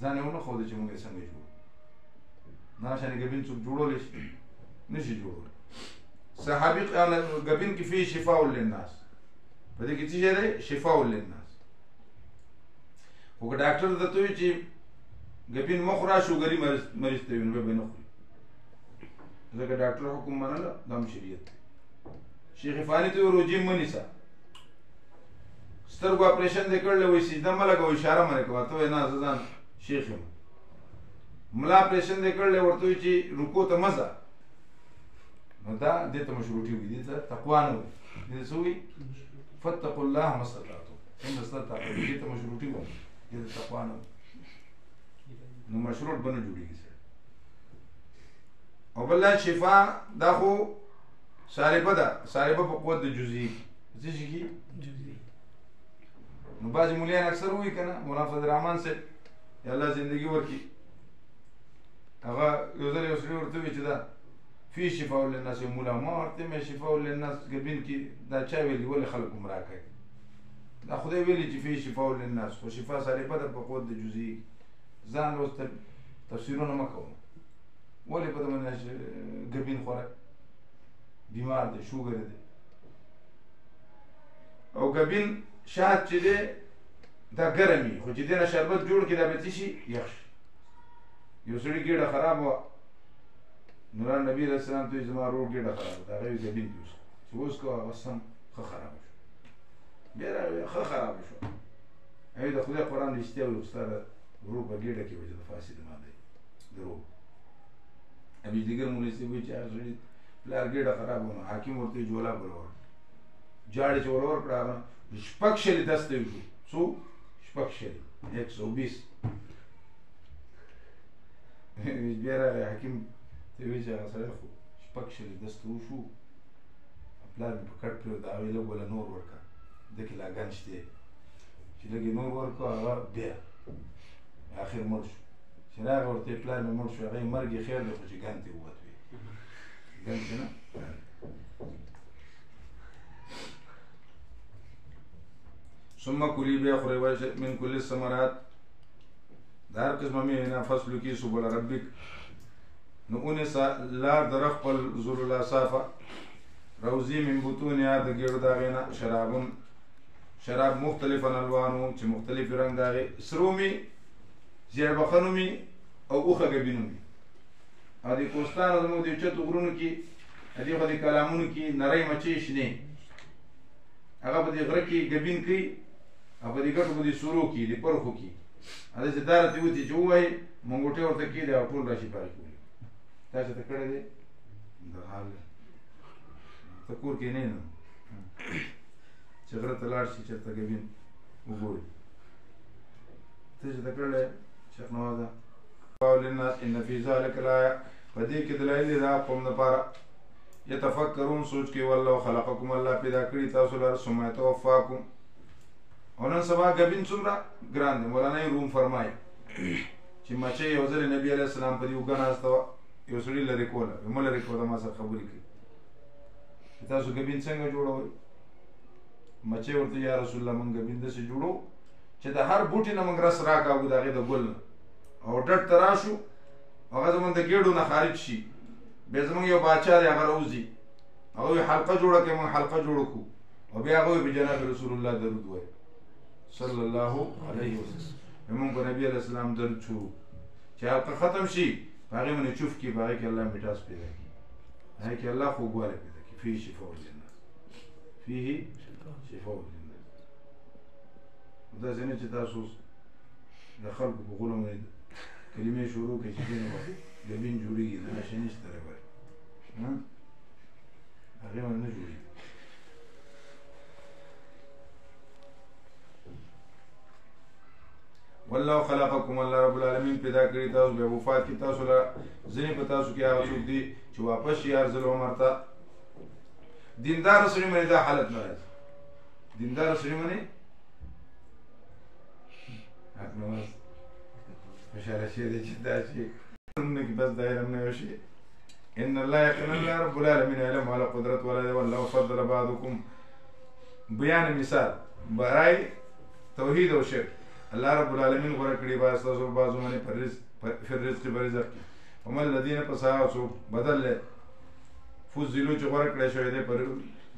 [SPEAKER 1] ځان یې ونه ښوده چې موږ یې څنګه جوړو ناشانې ګبین څوک جوړولی شي نشي جوړولی صحابي ګبین کې فيه شفاء للناس په دې کې څه شی دی شفاء للناس خو که ډاکټر درته وایي چې ګبین مه خوره شوګري مریض ته وي نو بیا به نه خوري ځکه ډاکټر حکم منله دا هم شریعت دی شیخ فاني ته وایي روجې مه نیسه سترګو اپریشن دې کړلی وایي سجده مه لګوه اشاره مه کوه ته وایي نه زه ځان شیخ یم ملا اپریشن دې کړلی ورته وایي چې رکو ته مه ځه نو دا دې ته مشروطي وایي دې ته تقوا نه وایي دې ته څه وایي فاتقوا الله ما استطعتم څنګه استطعتم دې ته مشروطي وایي دې ته تقوا نه وایي نو مشروط به نه جوړېږي سړی او بله شفا دا خو صارفه ده صارفه په قوت د جزئي څه شي کې نو بعضې مولیان اکثر وایي که نه مولانا فضل الرحمن صاحب یا الله زندگی ورکړي هغه یو ځل یو سړي ورته ووایي چې دا فی شفاء للناس یو مولا ما ورته مې شفاء للناس ګبین کې دا چا ویلي ولې خلک ګمراه کوي دا خدای ویلي چې فی شفاء للناس خو شفا صارفه ده په قوت د جزئي ځان اوس تفسیرونه مه کوم ولې په دې باندې ګبین خوره بیمار دی شوګر دی او ګبین شات چې دی دا ګرم وي خو چې دې نه شربت جوړ کړي دا به څه شي یخ شي یو سړي ګېډه خراب وه نوران نبي علیه السلام ته وایي زما ورور ګېډه خراب ده هغه یې ګبین جوس چې اوس کوه هغه سم ښه خرابه شو بیا راغی ښه خرابه شوه هغې د خدای قرآن رښتیا وایي ستا د ورور په ګېډه کې وایي چې د فاسد ماده یې دروغ بجلیګر مولوي صاحب وایي چې هغه سړي پلار ګېډه خرابه وه نو حاکم ورته یې جولا بله ورکړه جاړې چې ور ورکړه هغه شپږ شلې دسته یې وشو څو شپږ شلې 120 بیا راغی حاکم ته وایي چې هغه سړی خو شپږ شلې دسته وشو پلار مې په کټ پرېوت هغې لږ وله نور ورکړه ده کې لا ګن شتې چې لږ یې نور ورکړه هغه بیا اخر مړ شو چې راغی ورته یې پلار مې مړ شو هغه یې مرګ یې خیر دی خو چې ګن ته یې ووت وي ګن چې نه ثم کلی بیا خورئ من کل الثمرات د هر قسمه مېوې نه فصلو کې سبل ربک نو اونیسه لار د رخ خپل ذللا صافه روزي من بطونها د ګېډو د هغې نه شراب مختلفا الوانو چې مختلف رنګ د هغې سرو مي زیړبخنو مي او اوښه ګبینو مي او د کوستانو زموږ د اوچتو غرونو کې دې خو د کلامونو کې نری مچۍ شنې هغه په دې غره کې ګبین کوي او په دې ګټو په دې سورو کې د پرخو کې هلته چې داره ترې وځي چې ووایي منګوټۍ ورته کېږدي او ټول راشي په هغې کې تا چېرته کړی دی د حال ته کور کې نه یې نو چې غره ته لاړ شي چېرته ګبین وګوري ته چېرته کړلی شیخ نوازه للناس ان فی ذلک الآیه په دې کې دلایل دي د هغه قوم دپاره یتفکرون سوچ کې والله خلقکم الله پیدا کړي تاسو لره ثم یتوفاکم او نن سبا ګبین څومره ګران دی مولانا روم فرمایي چې مچۍ یو ځل نبي علیه السلام په دې اوږه ناسته وه یو سړي لرې کوله مه لرې کوه ما سره خبرې کوي چې تاسو ګبین څنګه جوړوئ مچۍ ورته یا رسول الله موږ ګبین داسې جوړو چې د هر بوټي نه موږ رس راکاږو د هغې د ګل نه او ډډ ته راشو هغه زموږ د ګېډو نه خارج شي بیا زموږ یو باچا دی هغه راوځي هغه وایي حلقه جوړه کړئ موږ حلقه جوړه کړو او بیا هغه وایي په جناب رسول الله درود وایي صلی الله علیه وسلم موږ په نبي علیه السلام درود شروع چې حلقه ختم شي په هغې باندې چوف کړي په هغې کې الله مټاس پیدا کړي هغې کې الله خوږوالی پیدا کړي فيه شفاء للناس فيه شفاء للناس داسې نه چې تاسو د خلکو په غولو باندې کلمې شروع کړئ چې دینه ګبین جوړېږي دا شی نشته ربه هغې باندې نه جوړېږي والله خلقکم الله رب العالمین پیدا کړي تاسو بیا وفات کړي تاسو لره ځینې په تاسو کې هغه څوک دي چې واپس شي ارذل عمر ته دیندار سړي باندې دا حالت نه راځي دیندار سړي باندې حق نواز خوشحاله شی دی چې دا شي نه کې بس دا علم نه یو شي ان الله يقين الله رب العالمين علم على قدرت ولا والله فضل بعضكم بیان مثال برای توحید او شرک الله رب العالمین غره کړي با تاسو بازو باندې پر رزق پر رزق هم الذين فساوا بدل فوزلو چې غره کړي شوی دی پر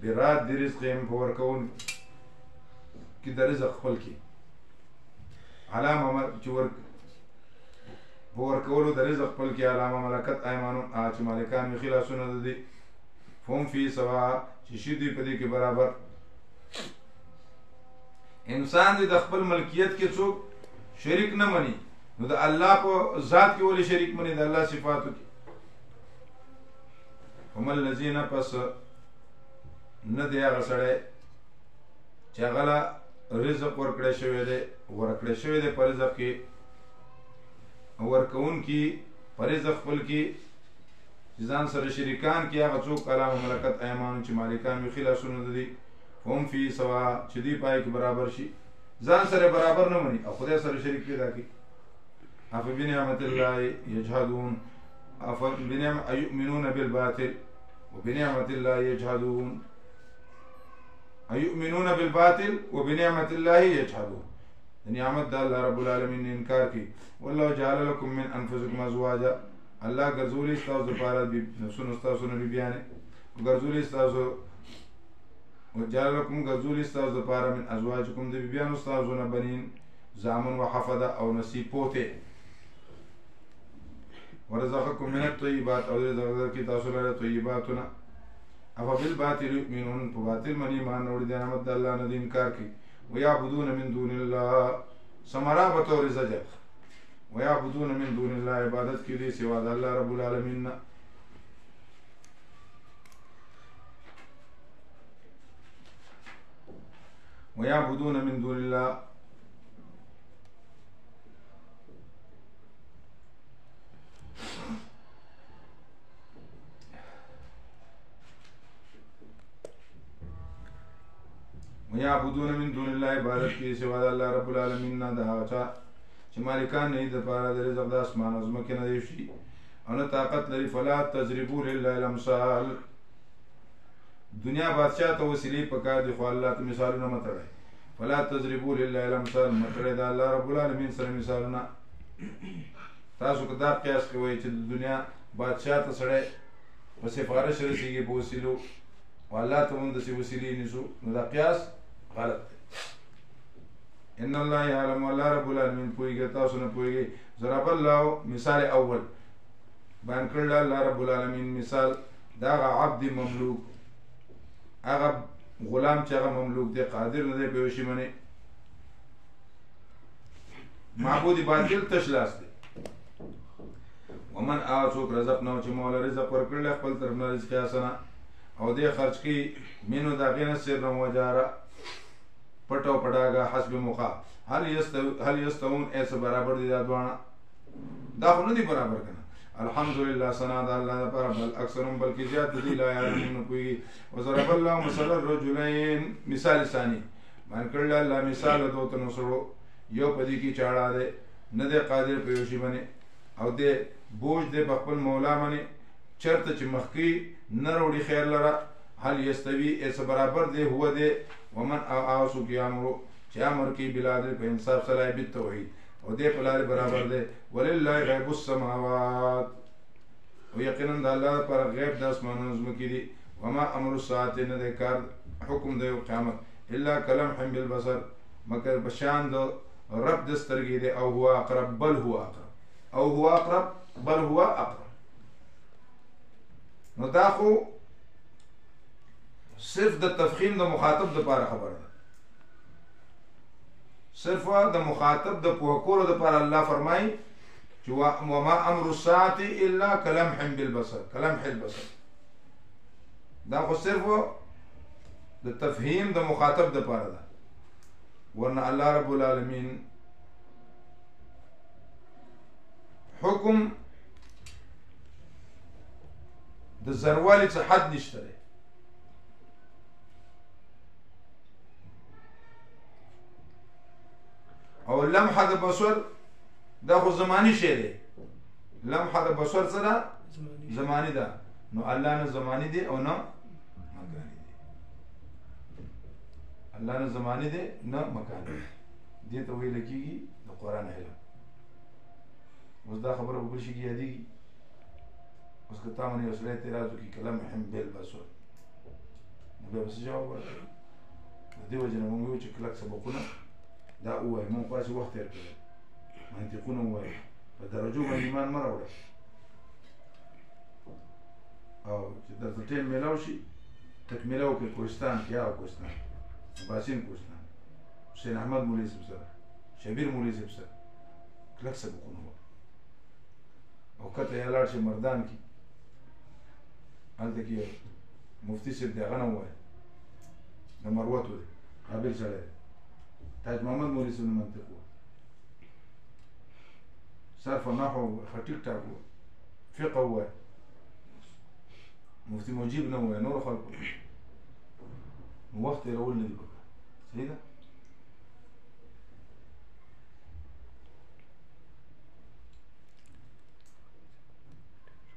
[SPEAKER 1] برات د رزق هم په ورکون کې د رزق خپل کې علامه چې ورکولو د رزق خپل کې علامه ملکت ایمانون چې مالکان وي خلاصونه دي فهم فی سوا چې شي دوی په دې کې برابر انسان دې د خپل ملکیت کې څوک شریک نه مني نو د الله په ذات کې ولې شریک مني د الله صفاتو کې هم الذین پس نه دی هغه سړی چې هغه رزق ورکړی شوی دی په رزق کې ورکون کې په رزق خپل کې چې ځان سره شریکان کې هغه څوک علامه ملکت ایمانو چې مالکان وي خلاصونه دي هم فی سوا چې دوی پای کې برابر شي ځان سره برابر نه مني او خدای سره شریک پیدا کړي افبنعمت الله یجحدون افبنعمت ایؤمنون بالباطل وبنعمت الله یجحدون ایؤمنون بالباطل وبنعمت الله یجحدون نعمت د الله رب العالمین انکار کی والله جعل لكم من انفسكم ازواجا الله ګرځولي تاسو لپاره نفسونو تاسو نه بیان ګرځولي تاسو وجعل لكم ګرځولي تاسو لپاره من ازواجكم د بیان تاسو نه بنین زامن وحفظه او نصیب پوته ورزقكم من الطيبات او رزق کی تاسو لپاره طیباتنا اف بالباطل یؤمنون په باطل من ایمان اوري د نعمت الله نه انکار کی ويعبدون من دون الله سمرا بطور زجر ويعبدون من دون الله عبادت کی دی سوا د الله رب العالمین ويعبدون من دون الله ويعبدون من دون الله عبادت کی سوا د الله رب العالمین نه د هغه چا چې مالکان نه د پاره د رزق د اسمان او زمکه نه دی شي او نه طاقت لري فلا تضربوا لله الامثال دنیا بادشاہ ته وسیلې پکار دي خو الله ته مثالونه متړي فلا تضربوا لله الامثال متړي د الله رب العالمین سره مثالونه تاسو کدا قیاس کوي چې د دنیا بادشاہ ته سره په سفارش رسیږي په وسیلو او الله ته هم د وسیلې نشو نو دا قیاس غلط دی ان الله يعلم الله رب العالمین پوهیږي تاسو نه پوهیږي ضرب الله مثال اول بیان کړل الله رب العالمین مثال دا عبد مملوک هغه غلام چې هغه مملوک دی قادر نه دی په وشي منی معبود باطل تشلاس دی ومن اعطوك رزقنا چې مولا رزق ورکړل خپل طرف نه رزق حسنه او دې خرج کی مینو دا غینه سر وجاره پټو پډاګه حسب مخا هل یستوون ایس برابر دي دا دوانه دا خو نه دي برابر کنه الحمدلله ثنا د الله لپاره بل اکثرهم بلکې زیات دي لا یعلمون کوي وضرب الله مثلا الرجلين مثال ثاني مان کړل الله مثال دوت نو سره یو پدې کې چاړه ده نه ده قادر په یوشي باندې او دې بوج دې خپل مولا باندې چرته چې مخکی نه وروړي خیر لره هل یستوي ایس برابر دي هو دې ومن اعوذ کی امر چې امر کی بلاد په انصاف صلاح بالتوحید او دې په لار برابر دي ولله غیب السماوات او یقینا د الله پر غیب د اسمانونو زمکې دي وما امر الساعه نه د کار حکم د قیامت الا کلمح بالبصر مگر بشان د رب د سترګې دي او هو اقرب بل هو اقرب او هو اقرب بل هو اقرب نو دا خو صرف د تفخیم د مخاطب د پاره خبره ده صرف د مخاطب د پوکولو د پاره الله فرمای چې وما امر الساعه الا كلمح بالبصر كلمح البصر دا خو صرف د تفهیم د مخاطب د پاره ده ورنه الله رب العالمین حکم د زروالي څخه حد نشته او لمحه د بصر دا خو زمانی شی دی لمحه د بصر سره زمانی ده نو الله نه زمانی دی او نه مکانی دی. الله نه زمانی دی نه مکانی دی. دې ته ویل کېږي د قرآن علم. اوس دا خبره به بل شي کې یادېږي. اوس که تا من یو سړی اعتراض وکړي کلم هم بالبصر نو بیا به څه جواب ورکړي؟ د دې وجې نه مونږ ویو چې کلک سبقونه دا ووایو. مونږ خو هسې وخت تېر کړی، منطقونه ووایو، په درجو باندې ایمان مه راوړئ. او چې درته ټیم میلاو شي تکمیله وکړئ. کوهستان کې یا کوهستان، باسین کوهستان، حسین احمد مولوي صاحب سره، شبیر مولوي صاحب سره کلک سبقونه ووایو. او کته یا لاړ شي مردان کې، هلته کې مفتي صاحب دی هغه نه ووایه، د مروتو دی، قابل سړی دی. تاج محمد مولوي صاحب نه منطق ووایه، صرف و نحو ښه ټیک ټاک ووایه، فقه ووایه، مفتي مجیب نه ووایه، نورو خلکو نو وخت تېرول نه دي پکار. صحیح ده؟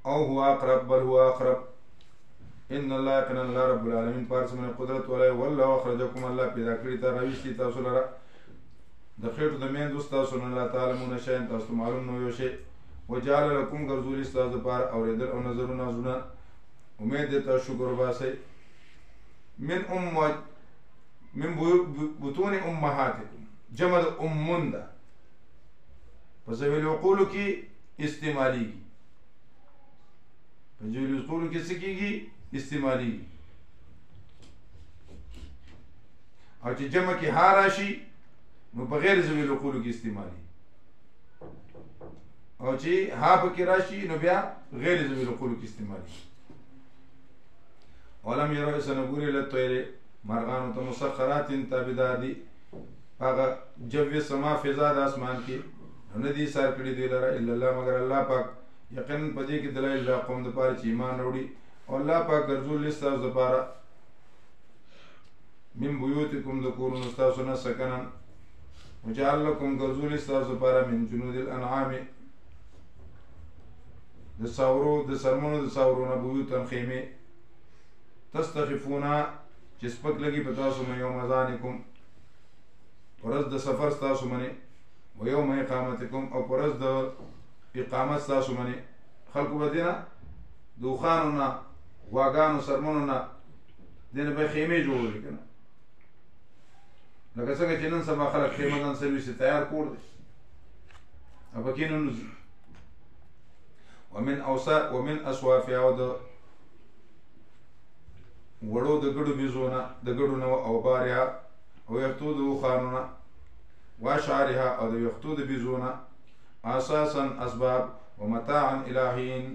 [SPEAKER 1] او هو اقرب بل هو اقرب ان الله كان الله رب العالمین پارس من قدرت ولای والله اخرجکم الله پیدا کړی تا راويستي تاسو لره د خېټو د میندو تاسو نه الله تعالی مون شین تاسو معلوم نو یو شی وجعل لكم غرزول استاذ پار اوریدل او نظرونه زونه امید ته شکر واسي من بطون امهاتکم جمع اموندا پس ویل وقولو کی استعمالی پنځویل وقولو کې څه کېږي؟ استعمالي. او چې جمع کې ها راشي نو په غیر ذوي العقولو کې استعمالي، او چې ها پکې راشي نو بیا غیر ذوي العقولو کې استعمالي. ولم يروا سنګوري للطير مرغانو ته مسخرات تابعدار دي هغه جو سما فضا د اسمان کې نه دي سار کړي دی لره الا الله مگر الله پاک. یقینا په دې کې دلایل د قوم د پاره چې ایمان وروړي او الله پاک ګرځول لستاسو دپاره من بیوتکم د کورونو ستاسو نه سکنن وجعل لکم ګرځول لستاسو دپاره من جنود الانعام د ساورو د سرمنو د ساورو نه بیوتن خیمې تستخفونا چې سپک لګي په تاسو نه یوم اذانکم ورځ د سفر ستاسو منې و یوم اقامتکم او ورځ د اقامت ستاسو منې خلکو به دې نه د اوښانو نه غواګانو سرمنو نه دې نه به خیمې جوړولې که نه لکه څنګه چې نن سبا خلک خیمه ځان سرویس تیار کور دی او پکې نه نوځي. ومن اصوافها او د وړو د ګډو بیزو نه د ګډو نه او بارها او یختو د اوښانو نه واشعارها او د یختو د بیزو نه اساسا اسباب ومتاعا الى حين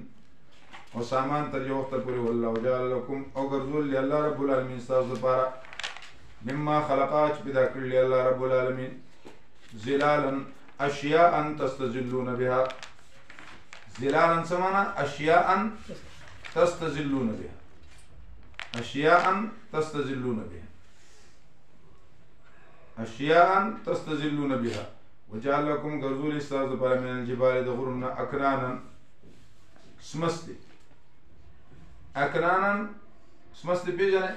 [SPEAKER 1] او سامان تر یو وخته پورې والله جعل لكم او ګرځول لی الله رب العالمین ستاسو دپاره مما خلقا چې پیدا کړي لی الله رب العالمین ظلالا اشیاء تستظلون بها. ظلالا څه معنا؟ اشیاء تستظلون بها، اشیاء تستظلون بها، اشیاء تستظلون بها. وجعل لكم غرزول استاذ دپاره من الجبال د غرونو اکنانا سمستی. اکنانا سمستی پیژنئ؟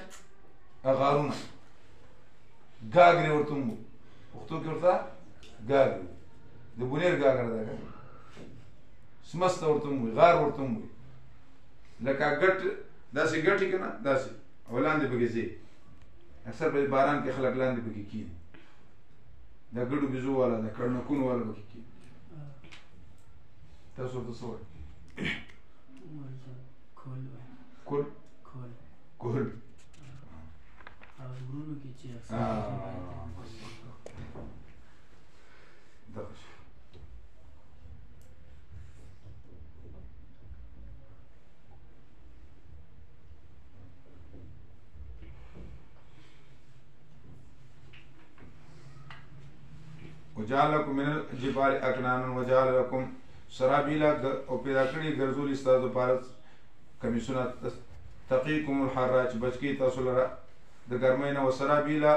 [SPEAKER 1] غارونه ګاګرې ورته هم وو، پښتو کې ورته ګاګرې د بونیر ګاګره ده که سمسته ورته هم وایي، غار ورته هم وایي. لکه ګټ داسې ګټې که نه داسې او لاندې پکې ځې اکثر په باران کې خلک لاندې پکې کښېني دا ګډو بیزو والا دا کړنکونو والا پکې کښېني. تاسو ورته څه وایي؟ کول کول دغه شی وجعل لكم من الجبال اکنانا وجعل لكم سرابیلا او پیدا کړي ګرځول ستاسو دپاره کمیسونه تقیکم الحر چې بچ کړي تاسو لره د ګرمۍ نه، وسرابیلا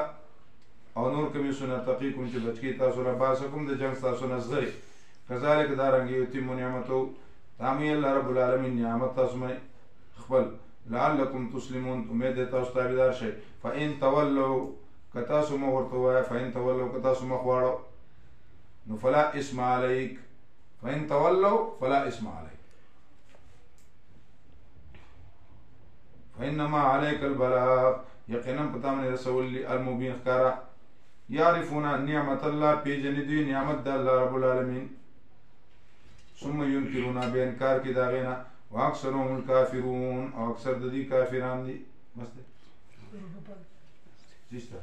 [SPEAKER 1] او نور کمیسونه تقیکم چې بچ کړي تاسو لره باسکم د جنګ ستاسو نه زغرې. کذلک دارنګې یتم نعمتو تامي الله رب العالمین نعمت تاسو باندې خپل لعلکم تسلمون امید ده تاسو تابعدار شئ فإن تولوا کتاسو مورته وای فإن تولوا کتاسو مخواړو نو فلا اسم علیک فإن تولوا فلا اسم علیک فإنما عليك البلاغ یقینا پتا من رسول المبین خکارا یعرفون نعمت الله پیجندوی نعمت د الله رب العالمین ثم ينكرون بانکار کی داغینا واکثرهم الكافرون او اکثر د دې کافران دي بس جستا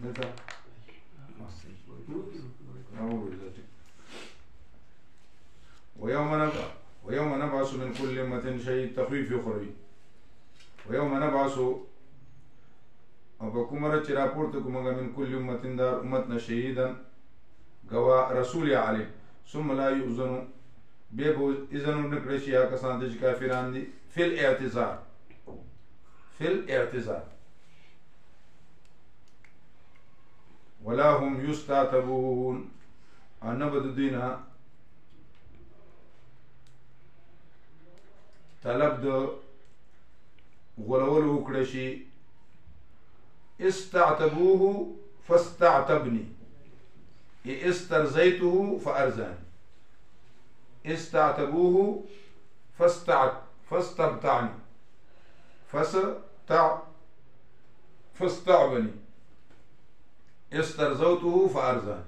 [SPEAKER 1] دتا ويوم نبعث من كل أمة شهيد تخفيف أخروي ويوم نبعث وبكمرة راپورتكم من كل أمة دار أمتنا شهيدا غوا رسول عليه ثم لا يؤذن بيبو إذن نكرشي يا كسان دج كافران دي في الاعتذار ولا هم يستعتبون النبض دينا طلب د غلول وکړشي استعتبوه فاستعتبني استرزيته فارزاني استعتبوه فاستبتعني فاستعبني استرزوته فارزاني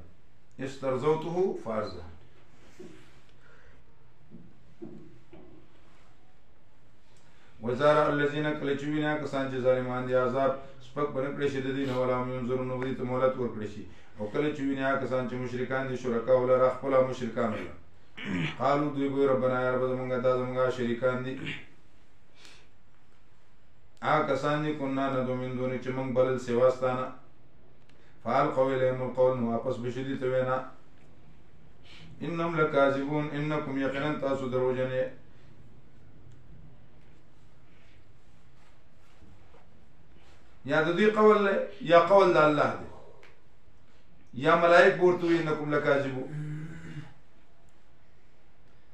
[SPEAKER 1] وزارة الذين كلچوینا کسان چې ظالمان دي عذاب سپک بنکړي شي د دین ولا منظور نو دي ته مولات ورکړي شي او کلچوینا کسان چې مشرکان دي شرکا ولا خپل مشرکان ولا قالوا دوی ربنا یا رب زمونږه دا زمونږه شریکان دي کسان دي كنا ندو من دون چې موږ بلل سیواستانه فالقوا اليهم القول واپس بشدي ته وینا انهم لكاذبون انكم يقينا تاسو دروژنه یا د دې قول یا قول د الله دی یا ملائک ورته انکم لکاذبون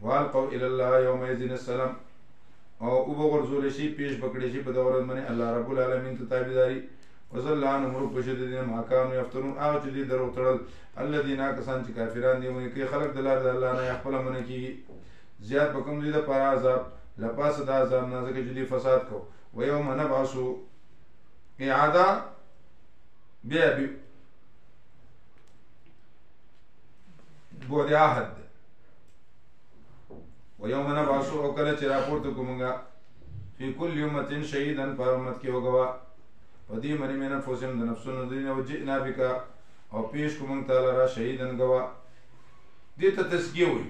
[SPEAKER 1] والقوا الى الله يومئذ السلام او وبغرزول شي پیش پکړي شي په دوران باندې الله رب العالمین ته تابعداري وزلان امر بشددين ما كانوا يفترون او چې دې درو تړل الذين كسان چې کافران دي موږ کې خلق د لار د الله نه خپل من کې زیات بکم دي د پر عذاب لپاس د عذاب نه ځکه چې دې فساد کو ويوم نبعث اعاده بیا بود عهد ويوم نبعث او کله چې راپورته کومګه فی کل امه شهیدا پر امت کې وګوا پدې منی مینه فوسم د نفسونو دین او جئنا بک او پیش کوم تعالی را شهیدن غوا دې ته تسکیه وي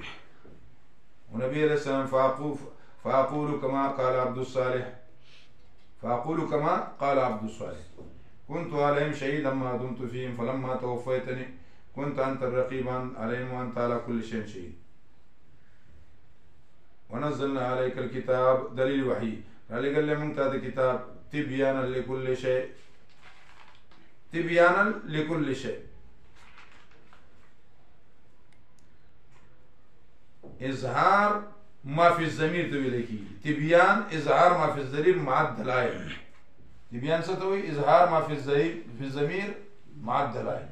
[SPEAKER 1] او نبی علیہ السلام فاقول كما قال عبد الصالح كنت عليهم شهيدا ما دمت فيهم فلما توفيتني كنت أنت الرقيب عليهم وأنت على كل شيء شهيد ونزلنا عليك الكتاب دليل وحي قال لي من هذا الكتاب تبيانا لكل شيء إظهار ما في الضمير تبيلكي تبيان إظهار ما في الضمير مع الدلائل تبيان ستوي إظهار ما في الضمير مع الدلائل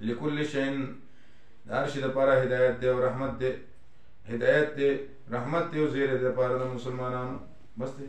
[SPEAKER 1] لكل شيء دارشي دا پارا هدایت دے و رحمت دے هدایت دے رحمت دے و زیر دے پارا دا مسلمانانو بس دے